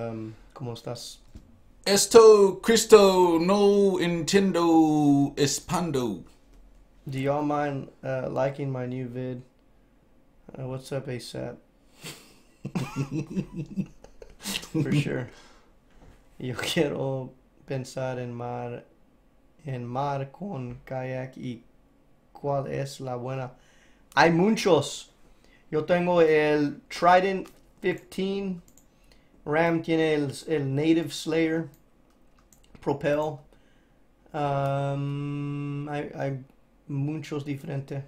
cómo estás. Esto Cristo no entiendo espando. Do y'all mind liking my new vid? What's up, ASAP? For sure. Yo quiero pensar en mar con kayak y cuál es la buena. Hay muchos. Yo tengo el Trident 15. Ram tiene el Native Slayer Propel. Hay muchos diferentes.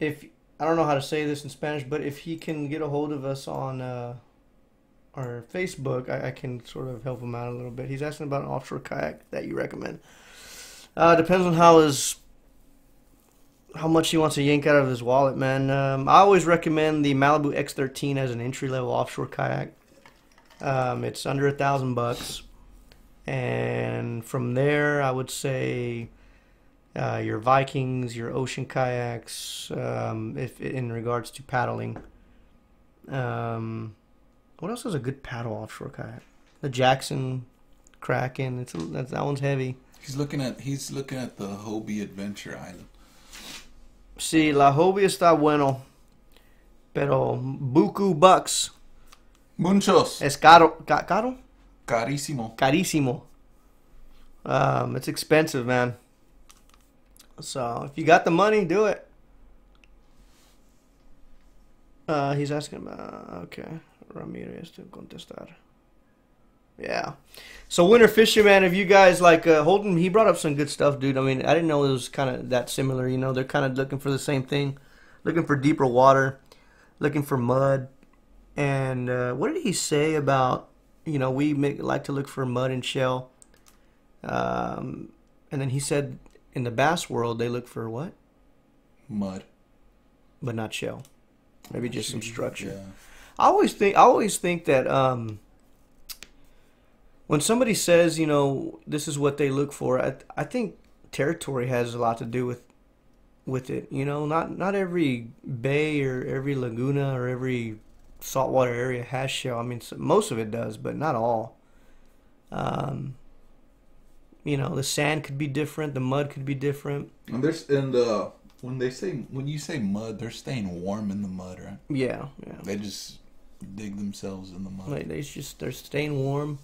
I don't know how to say this in Spanish, but if he can get a hold of us on our Facebook, I can sort of help him out a little bit. He's asking about an offshore kayak that you recommend. Depends on how much he wants to yank out of his wallet, man. I always recommend the Malibu X13 as an entry-level offshore kayak. It's under $1,000, and from there, I would say your Vikings, your ocean kayaks, if in regards to paddling. What else is a good paddle offshore kayak? The Jackson Kraken. That one's heavy. He's looking at the Hobie Adventure Island. Sí, la Hobie está bueno, pero buku bucks. Muchos. Es caro. Caro? Carísimo. Carísimo. It's expensive, man. So if you got the money, do it. He's asking about, okay, Ramirez to contestar. Yeah. So winter fishing, man, if you guys like Holton, he brought up some good stuff, dude. I mean, I didn't know it was kind of that similar, you know. They're kind of looking for the same thing, looking for deeper water, looking for mud. And what did he say about, you know, we like to look for mud and shell. And then he said in the bass world, they look for what? Mud. But not shell. Maybe just some structure. Yeah. I always think that when somebody says, you know, this is what they look for, I think territory has a lot to do with it. You know, not every bay or every laguna or every saltwater area has shell. I mean, most of it does, but not all. You know, the sand could be different, the mud could be different. And when you say mud, they're staying warm in the mud, right? Yeah. They just dig themselves in the mud. They're staying warm.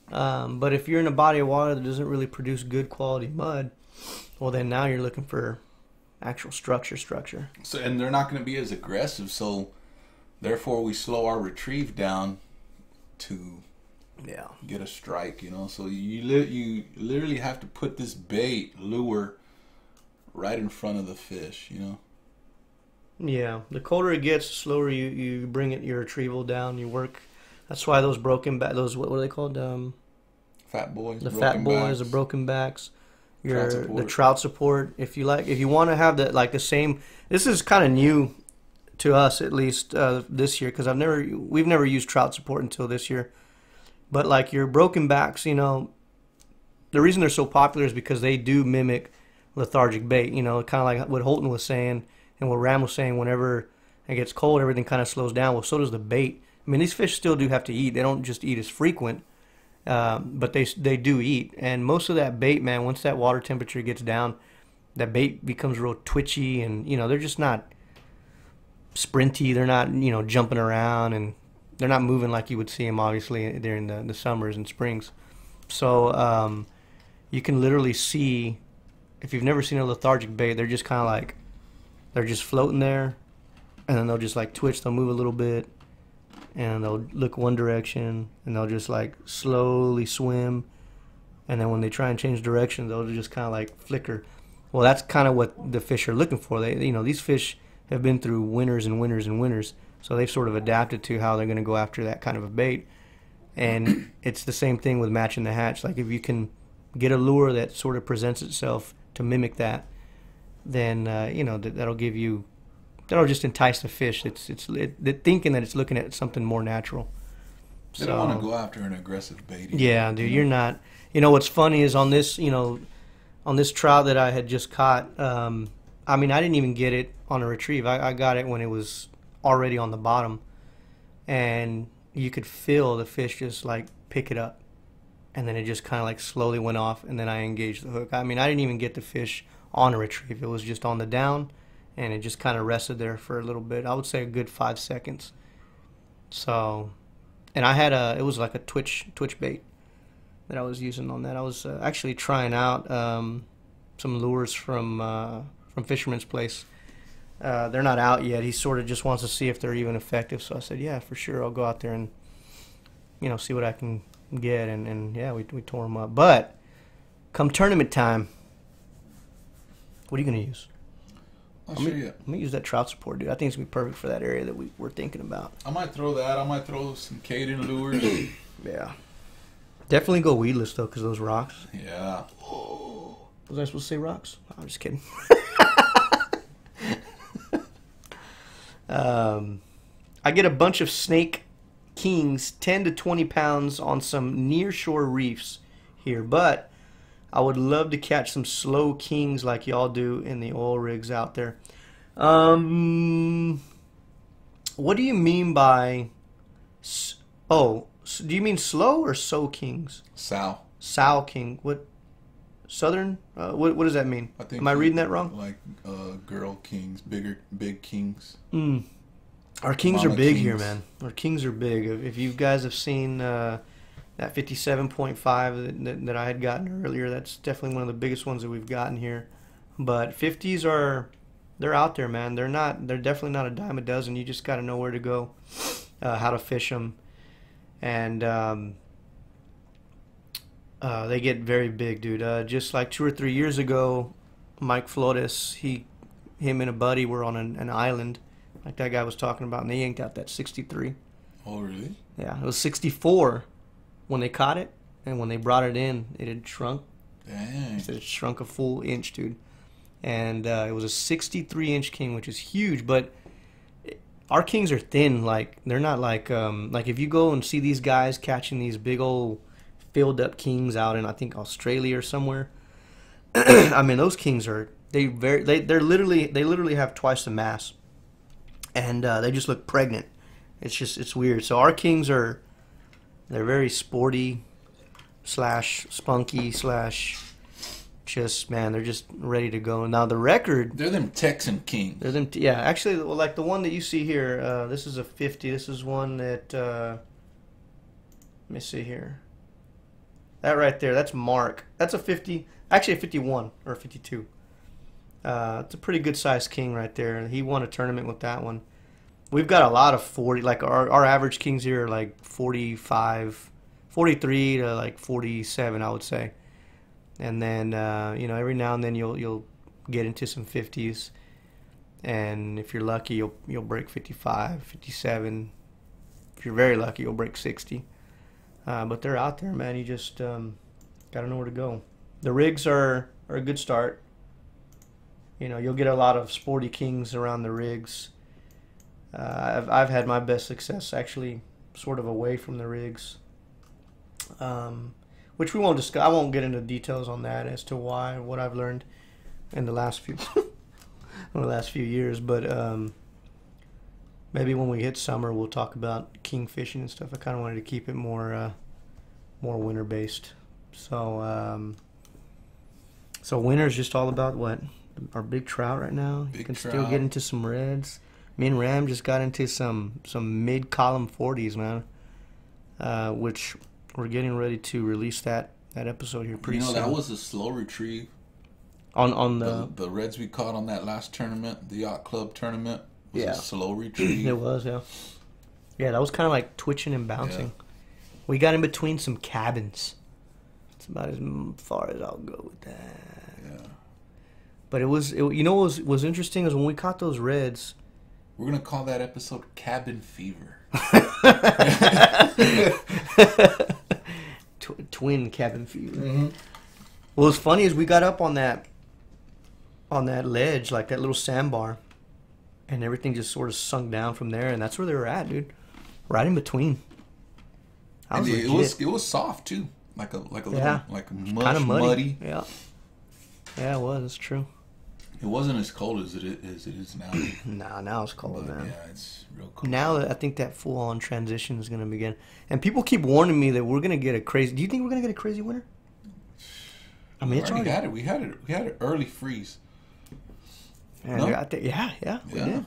But if you're in a body of water that doesn't really produce good quality mud, well, then now you're looking for actual structure. So, and they're not going to be as aggressive, so therefore we slow our retrieve down to get a strike, you know. So you literally have to put this bait lure right in front of the fish, you know. Yeah, the colder it gets, the slower you bring your retrieval down. You work. That's why those broken back, what are they called? Fat boys. The fat boys, the broken backs. The trout support. If you want to have the same. This is kind of new to us, at least this year, because we've never used trout support until this year. But like your broken backs, you know, the reason they're so popular is because they do mimic lethargic bait. You know, kind of like what Holton was saying and what Ram was saying. Whenever It gets cold, everything kind of slows down. Well, so does the bait. I mean, these fish still do have to eat. They don't just eat as frequent, but they do eat. And most of that bait, man, once that water temperature gets down, that bait becomes real twitchy, and they're just not sprinty. They're not jumping around, and they're not moving like you would see them obviously during the summers and springs. So you can literally see, if you've never seen a lethargic bait, they're just kind of like, they're just floating there, and then they'll just like twitch. They'll move a little bit, and they'll look one direction, and they'll just like slowly swim, and then when they try and change direction, they'll just kind of like flicker. Well, that's kind of what the fish are looking for. These fish have been through winters and winters and winters, so they've sort of adapted to how they're going to go after that kind of a bait. And it's the same thing with matching the hatch. Like if you can get a lure that sort of presents itself to mimic that, then that'll just entice the fish. They're thinking that it's looking at something more natural. They don't want to go after an aggressive bait. Yeah, dude, you're not. What's funny is on this trout that I had just caught. I didn't even get it on a retrieve. I got it when it was already on the bottom, and you could feel the fish just like pick it up, and then it just kind of like slowly went off, and then I engaged the hook. I didn't even get the fish on a retrieve. It was just on the down, and it just kind of rested there for a little bit. I would say a good 5 seconds. So, and I had it was like a twitch bait that I was using on that. I was actually trying out some lures from Fisherman's Place. They're not out yet. He sort of just wants to see if they're even effective. So I said, yeah, for sure. I'll go out there and, see what I can get. And yeah, we tore them up. But come tournament time, what are you going to use? I'll show you. I'm going to use that trout support, dude. I think it's going to be perfect for that area that we're thinking about. I might throw that. I might throw some Caden lures. Yeah. Definitely go weedless, though, because those rocks. Yeah. Was I supposed to say rocks? I'm just kidding. I get a bunch of snake kings, 10 to 20 pounds on some nearshore reefs here, but I would love to catch some slow kings like y'all do in the oil rigs out there. What do you mean by... do you mean slow or sow kings? Sow. Sow king. What? Southern? What does that mean? Am I reading that wrong? Like girl kings, big kings. Our kings Mama are big kings. here, man. Our kings are big. If you guys have seen that 57.5 that I had gotten earlier, that's definitely one of the biggest ones that we've gotten here. But 50s they're out there, man. They're definitely not a dime a dozen. You just got to know where to go, how to fish them, and they get very big, dude. Just like 2 or 3 years ago, Mike Flores, him and a buddy were on an island, like that guy was talking about, and they yanked out that 63. Oh, really? Yeah, it was 64 when they caught it, and when they brought it in, it had shrunk. Dang. It shrunk a full inch, dude. And it was a 63-inch king, which is huge, but our kings are thin. Like, they're not like if you go and see these guys catching these big old filled up kings out in, I think, Australia or somewhere. Those kings are they literally have twice the mass, and they just look pregnant. It's weird. So our kings they're very sporty / spunky / just, man, they're just ready to go. Now the record, they're them Texan kings. They're them. Yeah, actually, like the one that you see here. This is a 50. This is one that. Let me see here. That right there, that's Mark. That's a 50, actually a 51 or a 52. It's a pretty good sized king right there. He won a tournament with that one. We've got a lot of 40, like our average kings here are like 45, 43 to like 47, I would say. And then, every now and then you'll get into some 50s. And if you're lucky, you'll break 55, 57. If you're very lucky, you'll break 60. But they're out there, man. You just got to know where to go. The rigs are a good start. You'll get a lot of sporty kings around the rigs. I've had my best success actually sort of away from the rigs, which we won't discuss. I won't get into details on that as to why, what I've learned in the last few years. But Maybe when we hit summer, we'll talk about king fishing and stuff. I kind of wanted to keep it more winter based. So so winter is just all about what? Our big trout right now. You can still get into some reds. Me and Ram just got into some mid column 40s, man. Which we're getting ready to release that episode here pretty soon. That was a slow retrieve. On the reds we caught on that last tournament, the yacht club tournament, was a slow retrieve. It was, yeah. Yeah, that was kind of like twitching and bouncing. Yeah. We got in between some cabins. That's about as far as I'll go with that. Yeah. But what was interesting is when we caught those reds. We're gonna call that episode "Cabin Fever." Twin cabin fever. Mm-hmm. Well, what's funny is we got up on that ledge, like that little sandbar, and everything just sort of sunk down from there, and that's where they were at, dude. Right in between. It was soft too, like a little kind of muddy. Yeah, it was. It's true. It wasn't as cold as it is now. Nah, now it's cold, man. Yeah, it's real cold. Now I think that full-on transition is going to begin. And people keep warning me that we're going to get a crazy... Do you think we're going to get a crazy winter? I mean, it's already had it. We had an early freeze. And no? Yeah, we did.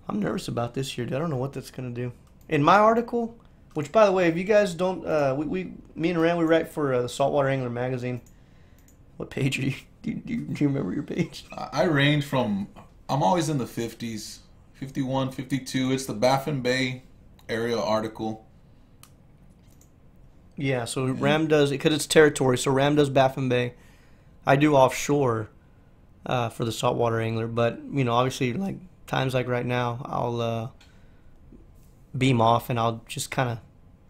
I'm nervous about this year. I don't know what that's going to do. In my article, which, by the way, if you guys don't... me and Rand, we write for the Saltwater Angler magazine. What page are you... Do you remember your page? I range from... I'm always in the 50s. 51, 52. It's the Baffin Bay area article. Yeah, so Ram does... Because it's territory, so Ram does Baffin Bay. I do offshore for the Saltwater Angler. But, obviously, like times like right now, I'll beam off and I'll just kind of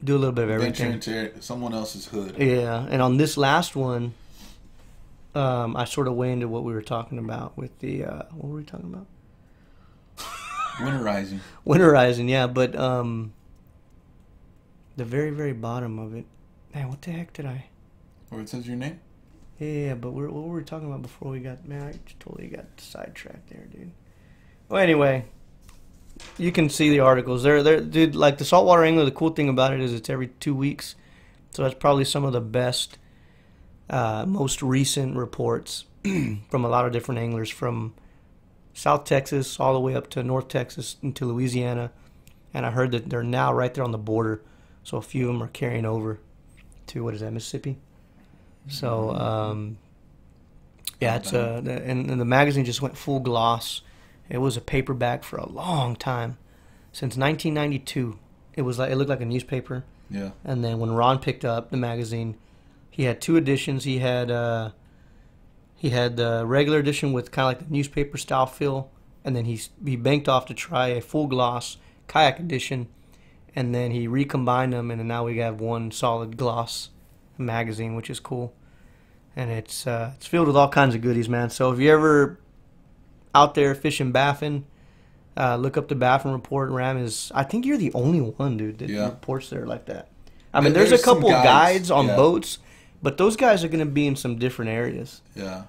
do a little bit of everything. Venture into someone else's hood. Yeah, and on this last one... I sort of went into what we were talking about with the what were we talking about? Winterizing. Winterizing, yeah, but the very, very bottom of it. Man, what the heck did I? Where it says your name? Yeah, but what were we talking about before we got? Man, I totally got sidetracked there, dude. Well, anyway, you can see the articles. They're dude. Like the Saltwater Angler, the cool thing about it is it's every 2 weeks, so that's probably some of the best. Most recent reports from a lot of different anglers from South Texas all the way up to North Texas into Louisiana, and I heard that they're now right there on the border, so a few of them are carrying over to Mississippi. So yeah, it's and the magazine just went full gloss. It was a paperback for a long time, since 1992. It looked like a newspaper. Yeah. And then when Ron picked up the magazine. He had 2 editions. He had the regular edition with kind of like the newspaper style feel, and then he banked off to try a full gloss kayak edition, and then he recombined them, and then now we have one solid gloss magazine, which is cool. And it's filled with all kinds of goodies, man. So if you're ever out there fishing Baffin, look up the Baffin report. I think you're the only one, dude, that reports there like that. I mean, there's a couple guides on boats. But those guys are going to be in some different areas. Yeah.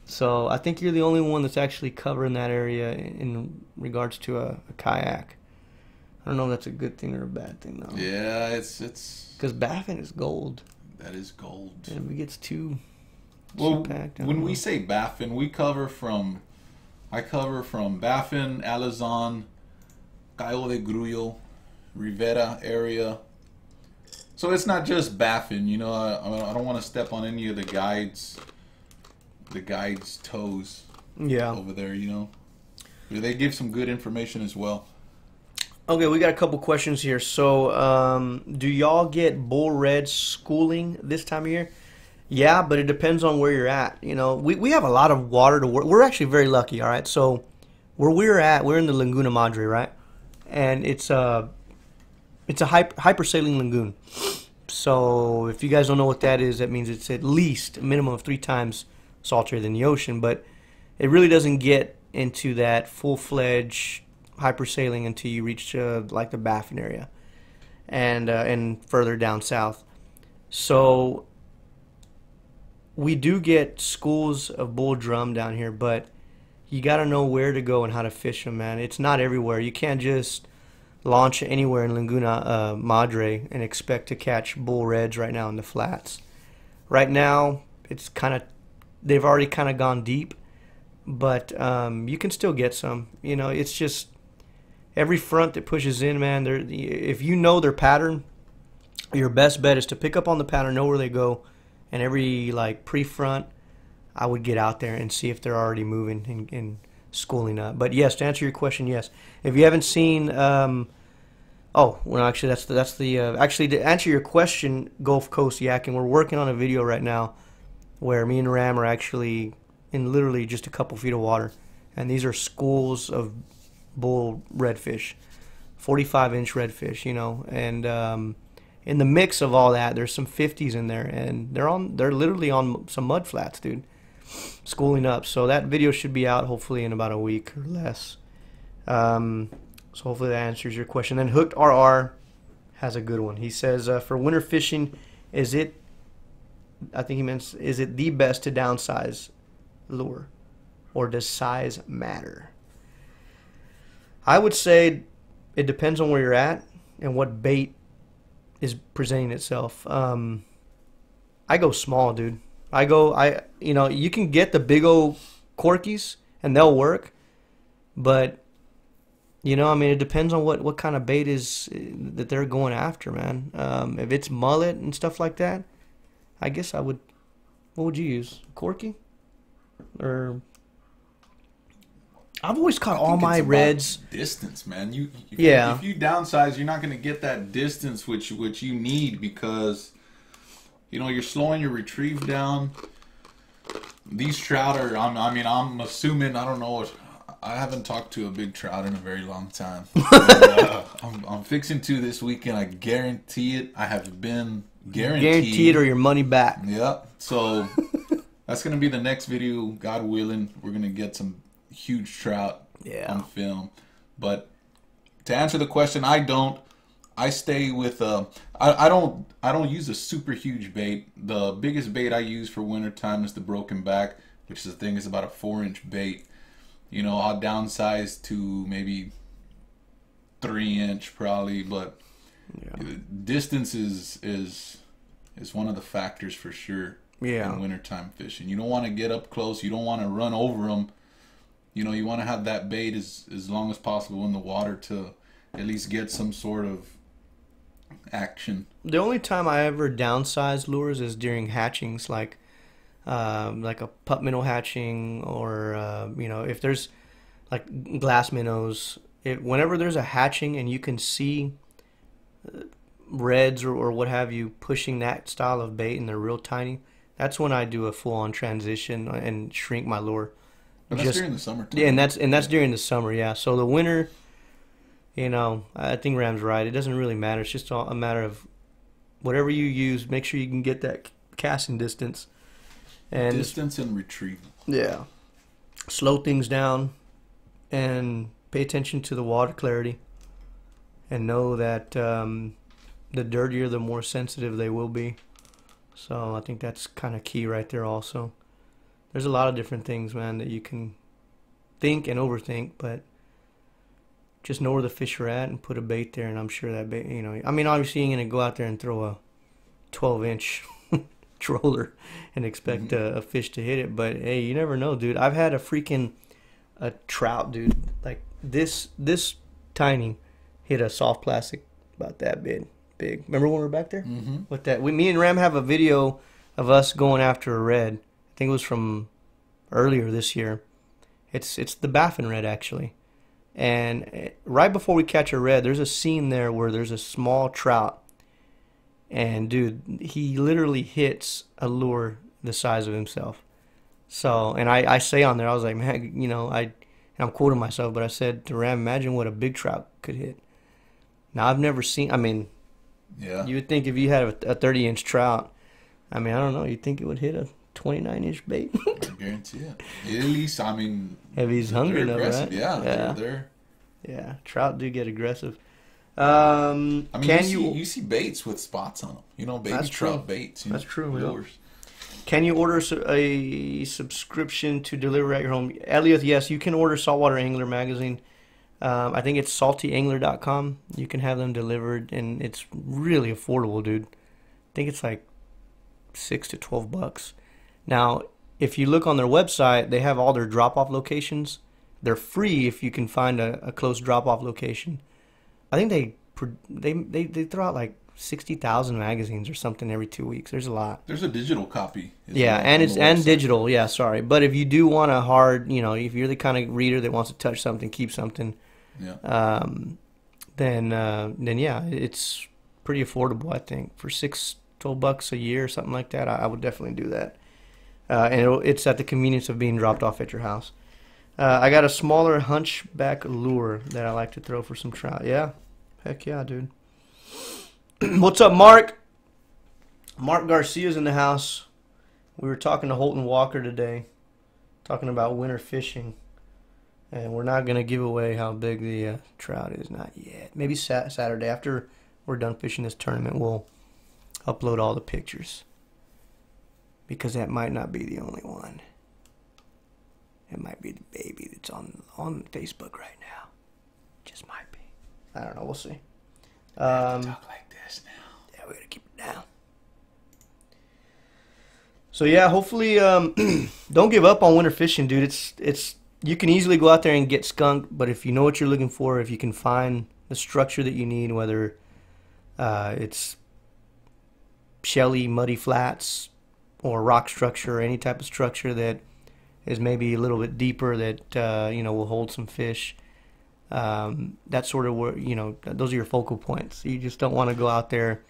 So I think you're the only one that's actually covering that area in regards to a kayak. I don't know if that's a good thing or a bad thing, though. Yeah, it's... Because Baffin is gold. That is gold. And if it gets too packed... When we say Baffin, I cover from Baffin, Alazan, Cayo de Grullo, Rivera area... So it's not just Baffin, I don't want to step on any of the guides' toes. Yeah. Over there, They give some good information as well. Okay, we got a couple questions here. So, do y'all get bull red schooling this time of year? Yeah, but it depends on where you're at. We have a lot of water to work. We're actually very lucky, all right? So, where we're in the Laguna Madre, right? And it's a hypersaline lagoon. So if you guys don't know what that is, that means it's at least a minimum of 3 times saltier than the ocean. But it really doesn't get into that full-fledged hypersaline until you reach like the Baffin area and further down south. So we do get schools of bull drum down here, but you got to know where to go and how to fish them, man. It's not everywhere. You can't just launch anywhere in Laguna Madre and expect to catch bull reds right now in the flats. Right now, it's kind of, they've already kind of gone deep, but you can still get some. You know, it's just every front that pushes in, man. If you know their pattern, your best bet is to pick up on the pattern, know where they go, and every like pre-front, I would get out there and see if they're already moving and schooling up. But yes, to answer your question, yes. If you haven't seen, actually, actually to answer your question, Gulf Coast Yakking, we're working on a video right now where me and Ram are actually in literally just a couple feet of water, and these are schools of bull redfish, 45-inch redfish, you know, and in the mix of all that, there's some 50s in there, and they're literally on some mud flats, dude, schooling up. So that video should be out hopefully in about a week or less. So hopefully that answers your question. Then Hooked RR has a good one. He says, for winter fishing, is it the best to downsize lure, or does size matter? I would say it depends on where you're at and what bait is presenting itself. I go small, dude. You know, you can get the big old corkies and they'll work, but you know, I mean, it depends on what kind of bait is that they're going after, man. If it's mullet and stuff like that, I guess I would. What would you use? Corky? Or I've always caught all my reds. Distance, man. If you downsize, you're not going to get that distance which you need, because you know you're slowing your retrieve down. These trout are. I'm assuming. I don't know. I haven't talked to a big trout in a very long time. I'm fixing to this weekend. I guarantee it. I have been guaranteed or your money back. Yep. So that's gonna be the next video. God willing, we're gonna get some huge trout on film. But to answer the question, I stay with I don't use a super huge bait. The biggest bait I use for wintertime is the broken back, which is about a 4-inch bait. You know, I'll downsize to maybe 3-inch probably, but distance is one of the factors for sure in wintertime fishing. You don't want to get up close. You don't want to run over them. You know, you want to have that bait as long as possible in the water to at least get some sort of action. The only time I ever downsize lures is during hatchings, like a pup minnow hatching, or you know, if there's like glass minnows. Whenever there's a hatching and you can see reds or what have you pushing that style of bait and they're real tiny, that's when I do a full-on transition and shrink my lure. But that's during the summertime. Yeah, and that's during the summer. Yeah, so the winter, you know, I think Ram's right. It doesn't really matter. It's just a matter of whatever you use. Make sure you can get that casting distance. And distance and retrieve. Yeah. Slow things down and pay attention to the water clarity, and know that the dirtier, the more sensitive they will be. So I think that's kind of key right there also. There's a lot of different things, man, that you can think and overthink, but just know where the fish are at and put a bait there, and I'm sure that bait, you know, I mean, obviously you're going to go out there and throw a 12-inch troller and expect a fish to hit it, but hey, you never know, dude. I've had a trout, dude, like this tiny, hit a soft plastic about that big. Remember when we were back there? With that, me and Ram have a video of us going after a red. I think it was from earlier this year. It's the Baffin red, actually. And right before we catch a red, there's a scene there where there's a small trout. And, dude, he literally hits a lure the size of himself. So, and I say on there, I was like, man, you know, and I'm quoting myself, but I said to Ram, imagine what a big trout could hit. Now, I've never seen, I mean, you would think if you had a 30-inch trout, I mean, I don't know, you'd think it would hit a 29-inch bait. I guarantee it. At least, I mean, if he's hungry enough, right? Yeah. Trout do get aggressive. I mean, you see baits with spots on them. You know, baby trout baits. That's true. Lures. Can you order a subscription to deliver at your home? Elliot, yes, you can order Saltwater Angler magazine. I think it's saltyangler.com. You can have them delivered, and it's really affordable, dude. I think it's like $6 to $12. Now, if you look on their website, they have all their drop-off locations. They're free if you can find a close drop-off location. I think they throw out like 60,000 magazines or something every 2 weeks. There's a lot. There's a digital copy. Yeah, and it's and digital. Yeah, sorry. But if you do want a hard, if you're the kind of reader that wants to touch something, keep something, yeah. Then yeah, it's pretty affordable. I think for $12 a year or something like that, I would definitely do that. And it's at the convenience of being dropped off at your house. I got a smaller hunchback lure that I like to throw for some trout. Yeah, heck yeah, dude. What's up, Mark? Mark Garcia's in the house. We were talking to Holton Walker today, talking about winter fishing. And we're not going to give away how big the trout is, not yet. Maybe Saturday, after we're done fishing this tournament, we'll upload all the pictures. Because that might not be the only one. It might be the baby that's on Facebook right now. Just might be. I don't know, we'll see. Talk like this now. Yeah, we got to keep it down. So yeah, hopefully, don't give up on winter fishing, dude. It's you can easily go out there and get skunked, but if you know what you're looking for, if you can find the structure that you need, whether it's shelly, muddy flats, or rock structure, or any type of structure that is maybe a little bit deeper that will hold some fish. That's sort of where those are your focal points. You just don't want to go out there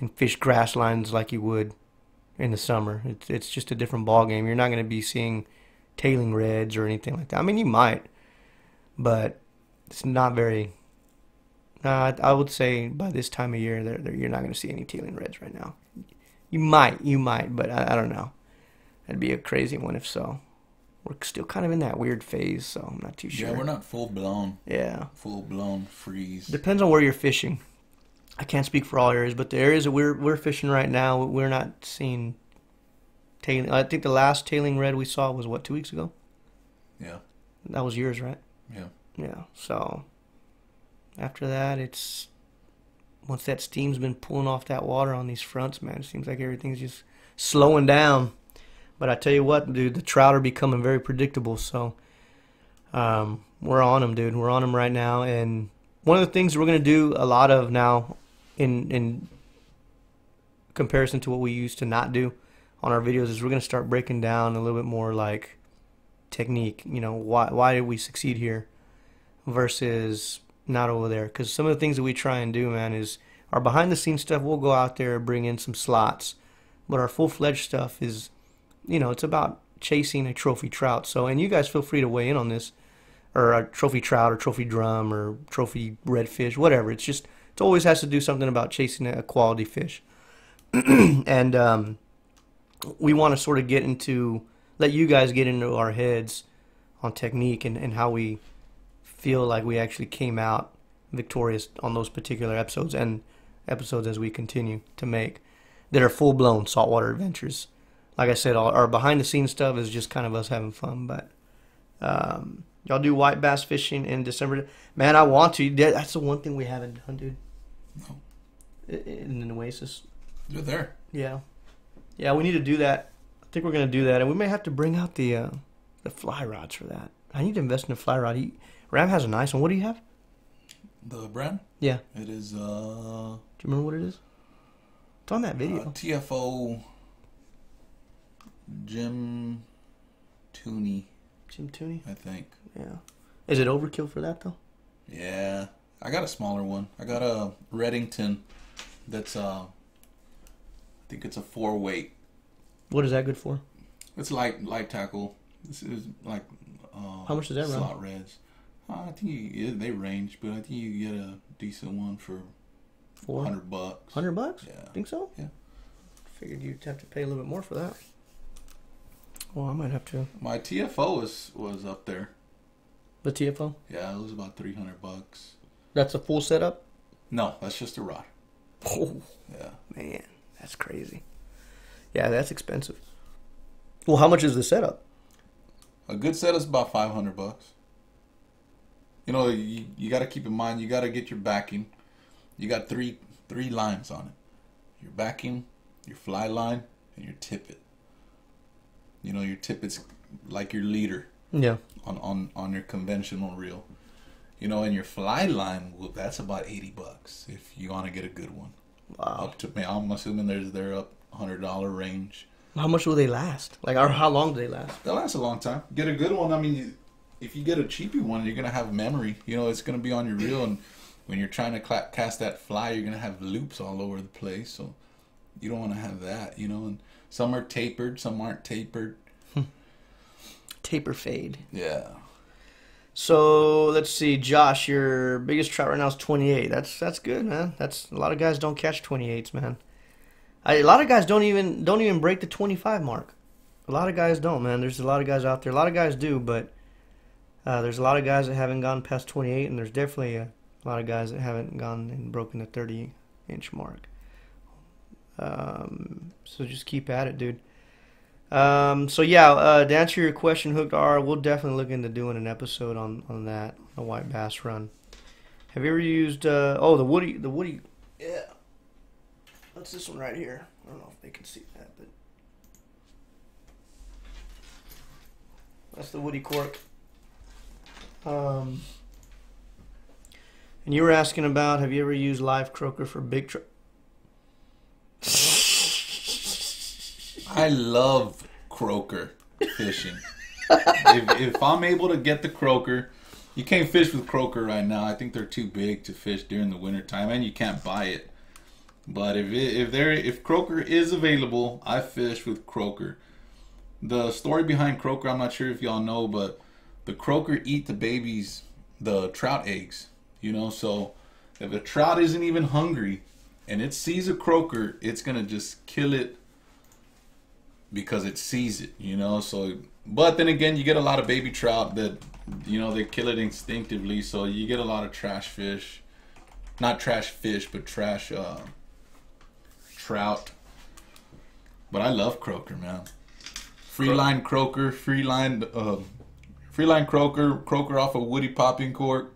and fish grass lines like you would in the summer. It's just a different ball game. You're not going to be seeing tailing reds or anything like that. I mean, you might, but it's not very. I would say by this time of year, you're not going to see any tailing reds right now. You might, but I don't know. That'd be a crazy one if so. We're still kind of in that weird phase, so I'm not too sure. Yeah, we're not full blown. Yeah. Full blown freeze. Depends on where you're fishing. I can't speak for all areas, but the areas that we're fishing right now, we're not seeing tailing. I think the last tailing red we saw was, 2 weeks ago? Yeah. That was yours, right? Yeah. Yeah. So after that, it's once that steam's been pulling off that water on these fronts, man, it seems like everything's just slowing down. But I tell you what, dude, the trout are becoming very predictable. So we're on them, dude. We're on them right now. And one of the things we're going to do a lot of now in comparison to what we used to not do on our videos is we're going to start breaking down a little bit more like technique. Why did we succeed here versus not over there? Because some of the things that we try and do, man, is our behind-the-scenes stuff, we'll go out there and bring in some slots. But our full-fledged stuff is, it's about chasing a trophy trout. So, and you guys feel free to weigh in on this, or a trophy trout, or trophy drum, or trophy redfish, whatever. It always has to do something about chasing a quality fish. And we want to sort of let you guys get into our heads on technique and how we feel like we actually came out victorious on those particular episodes and episodes as we continue to make that are full-blown saltwater adventures. Like I said, our behind-the-scenes stuff is just kind of us having fun. But y'all do white bass fishing in December? Man, I want to. That's the one thing we haven't done, dude. No. In an oasis. They're there. Yeah. Yeah, we need to do that. I think we're going to do that. And we may have to bring out the fly rods for that. I need to invest in a fly rod. Ram has a nice one. What do you have? The brand? Yeah. It is, do you remember what it is? It's on that video. TFO Jim Tooney. Jim Tooney? I think. Yeah. Is it overkill for that, though? Yeah. I got a smaller one. I got a Reddington that's, I think it's a 4-weight. What is that good for? It's light tackle. This is like how much does that run? Slot reds. I think they range, but I think you get a decent one for $100. $100? Yeah. Think so? Yeah. Figured you'd have to pay a little bit more for that. Well, I might have to. My TFO was up there. The TFO? Yeah, it was about $300. That's a full setup? No, that's just a rod. Oh, yeah, man, that's crazy. Yeah, that's expensive. Well, how much is the setup? A good set is about $500. You know, you got to keep in mind, you got to get your backing. You got three lines on it. Your backing, your fly line, and your tippet. You know, your tippet's like your leader. Yeah. On your conventional reel. You know, and your fly line, well, that's about $80 if you want to get a good one. Wow. Up to, I'm assuming they're up $100 range. How much will they last? Like, or how long do they last? They'll last a long time. Get a good one. I mean, if you get a cheapy one, you're gonna have memory. You know, it's gonna be on your reel, and when you're trying to cast that fly, you're gonna have loops all over the place. So you don't want to have that. You know, and some are tapered, some aren't tapered. Taper fade. Yeah. So let's see, Josh, your biggest trout right now is 28. That's good, man. That's a lot of guys don't catch 28s, man. A lot of guys don't even break the 25 mark. A lot of guys don't, man. There's a lot of guys out there. A lot of guys do, but there's a lot of guys that haven't gone past 28, and there's definitely a lot of guys that haven't gone and broken the 30-inch mark. So just keep at it, dude. So yeah, to answer your question, Hooked R, we'll definitely look into doing an episode on that, a white bass run. Have you ever used the Woody? Yeah. What's this one right here? I don't know if they can see that, but that's the Woody cork. And you were asking about, have you ever used live croaker for big trout? I love croaker fishing. if I'm able to get the croaker, you can't fish with croaker right now. I think they're too big to fish during the winter time, and you can't buy it. But if croaker is available, I fish with croaker. The story behind croaker, I'm not sure if y'all know, but the croaker eat the trout eggs. You know, so if a trout isn't even hungry and it sees a croaker, it's gonna just kill it because it sees it. You know, so but then again, you get a lot of baby trout that, you know, they kill it instinctively. So you get a lot of trash fish, not trash fish, but trash trout. But I love croaker, man. Free line croaker, free line croaker off a Woody popping cork.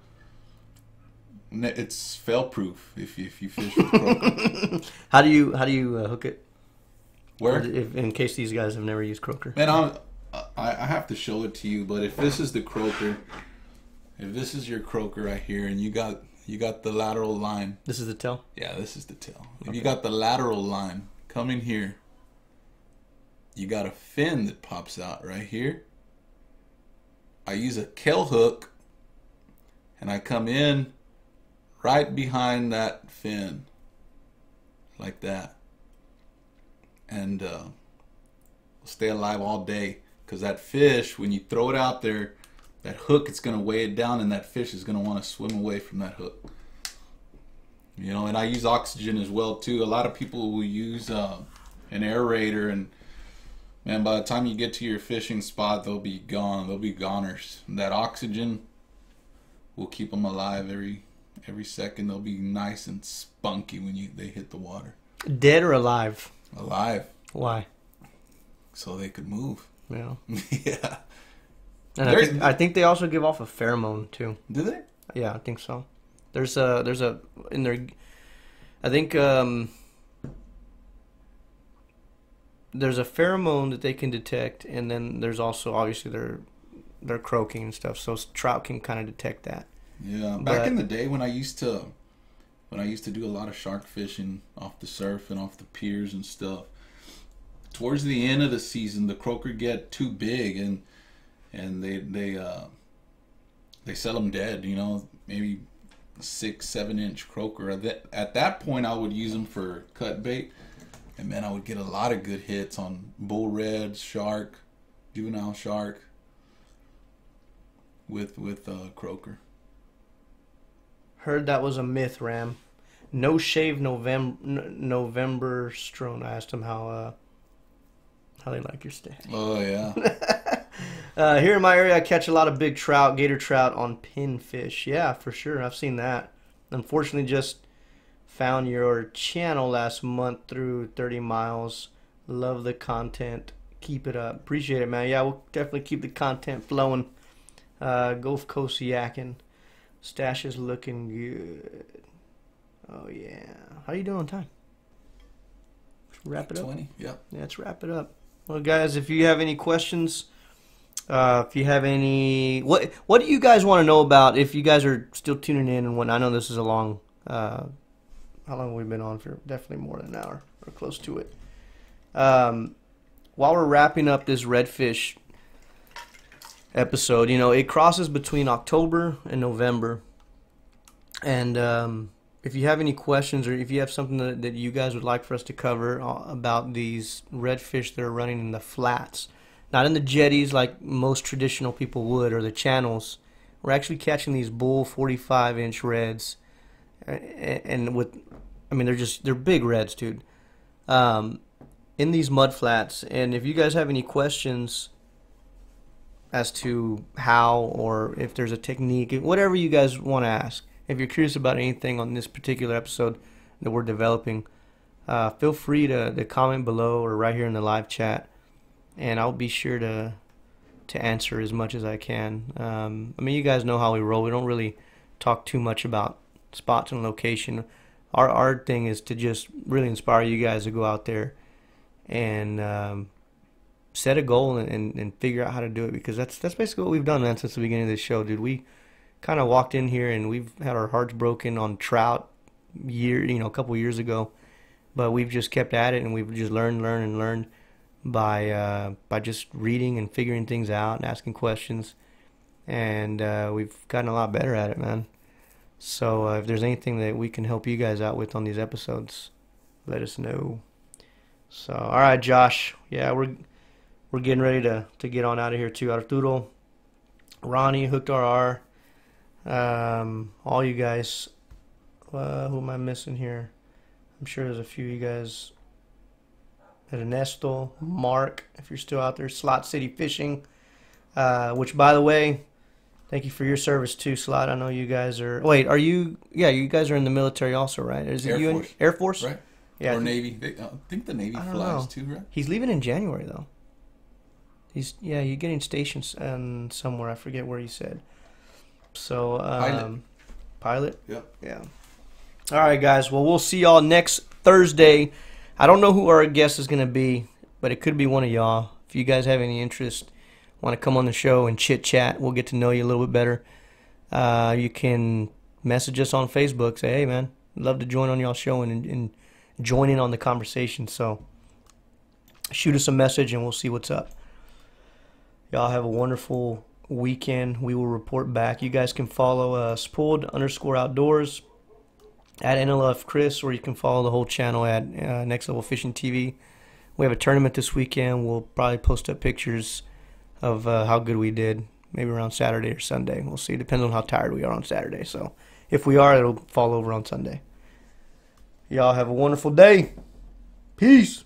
It's fail proof if you fish with croaker. How do you hook it? Where? In case these guys have never used croaker. Man, I have to show it to you. But if this is the croaker, if this is your croaker right here, and you got the lateral line. This is the tail? Yeah, this is the tail. If Okay. you got the lateral line, come in here. You got a fin that pops out right here. I use a kell hook, and I come in right behind that fin, like that, and stay alive all day. Because that fish, when you throw it out there, that hook, it's going to weigh it down, and that fish is going to want to swim away from that hook. You know, and I use oxygen as well too. A lot of people will use an aerator, and man, by the time you get to your fishing spot, they'll be gone. They'll be goners. That oxygen will keep them alive every second. They'll be nice and spunky when they hit the water. Dead or alive? Alive. Why? So they could move. Yeah. Yeah. And I think they also give off a pheromone too. Do they? Yeah, I think so. There's a in their, I think there's a pheromone that they can detect, and then there's also obviously their croaking and stuff. So trout can kind of detect that. Yeah. Back in the day when I used to do a lot of shark fishing off the surf and off the piers and stuff, towards the end of the season, the croaker get too big, and they sell them dead. You know, maybe 6-7 inch croaker. At that point, I would use them for cut bait, and man, I would get a lot of good hits on bull reds, shark, juvenile shark with croaker. Heard that was a myth, Ram. No shave November Strone. I asked him how they like your steak. Oh yeah. Here in my area, I catch a lot of big trout, gator trout on pinfish. Yeah, for sure. I've seen that. Unfortunately, just found your channel last month through 30 miles. Love the content. Keep it up. Appreciate it, man. Yeah, we'll definitely keep the content flowing. Gulf Coast yakking. Stash is looking good. Oh, yeah. How you doing on time? Let's wrap it up. 20, yeah. Yeah, let's wrap it up. Well, guys, if you have any questions, if you have any... What do you guys want to know about if you guys are still tuning in and when I know this is a long... how long have we been on for? Definitely more than an hour or close to it. While we're wrapping up this redfish episode, you know, it crosses between October and November. And if you have any questions or if you have something that you guys would like for us to cover about these redfish that are running in the flats, not in the jetties like most traditional people would or the channels, we're actually catching these bull 45-inch reds. And with, I mean, they're big reds, dude. In these mud flats. And if you guys have any questions as to how or if there's a technique, whatever you guys want to ask, if you're curious about anything on this particular episode that we're developing, feel free to comment below or right here in the live chat, and I'll be sure to answer as much as I can. I mean, you guys know how we roll. We don't really talk too much about spots and location. Our thing is to just really inspire you guys to go out there and set a goal and figure out how to do it, because that's basically what we've done, man, since the beginning of this show, dude. We kind of walked in here and we've had our hearts broken on trout a couple years ago, but we've just kept at it and we've just learned by just reading and figuring things out and asking questions, and we've gotten a lot better at it, man. So if there's anything that we can help you guys out with on these episodes, let us know. So, all right, Josh. Yeah, we're getting ready to get on out of here too. Arturo, Ronnie, Hooked RR, all you guys. Who am I missing here? I'm sure there's a few of you guys. Ernesto, Mark, if you're still out there. Slot City Fishing, which, by the way, thank you for your service too, Slot. I know you guys are... Wait, are you... Yeah, you guys are in the military also, right? Is it Air you Force. in Air Force? Right. Yeah. Or Navy. I think the Navy flies too, right? He's leaving in January, though. You're getting stationed somewhere. I forget where he said. So, Pilot? Yep. Yeah. All right, guys. Well, we'll see y'all next Thursday. I don't know who our guest is going to be, but it could be one of y'all. If you guys have any interest, want to come on the show and chit-chat, we'll get to know you a little bit better. You can message us on Facebook. Say, hey, man, I'd love to join on y'all's show and join in on the conversation. So shoot us a message and we'll see what's up. Y'all have a wonderful weekend. We will report back. You guys can follow Spooled_Outdoors at NLF Chris, or you can follow the whole channel at Next Level Fishing TV. We have a tournament this weekend. We'll probably post up pictures of how good we did, maybe around Saturday or Sunday. We'll see. Depends on how tired we are on Saturday. So if we are, it'll fall over on Sunday. Y'all have a wonderful day. Peace.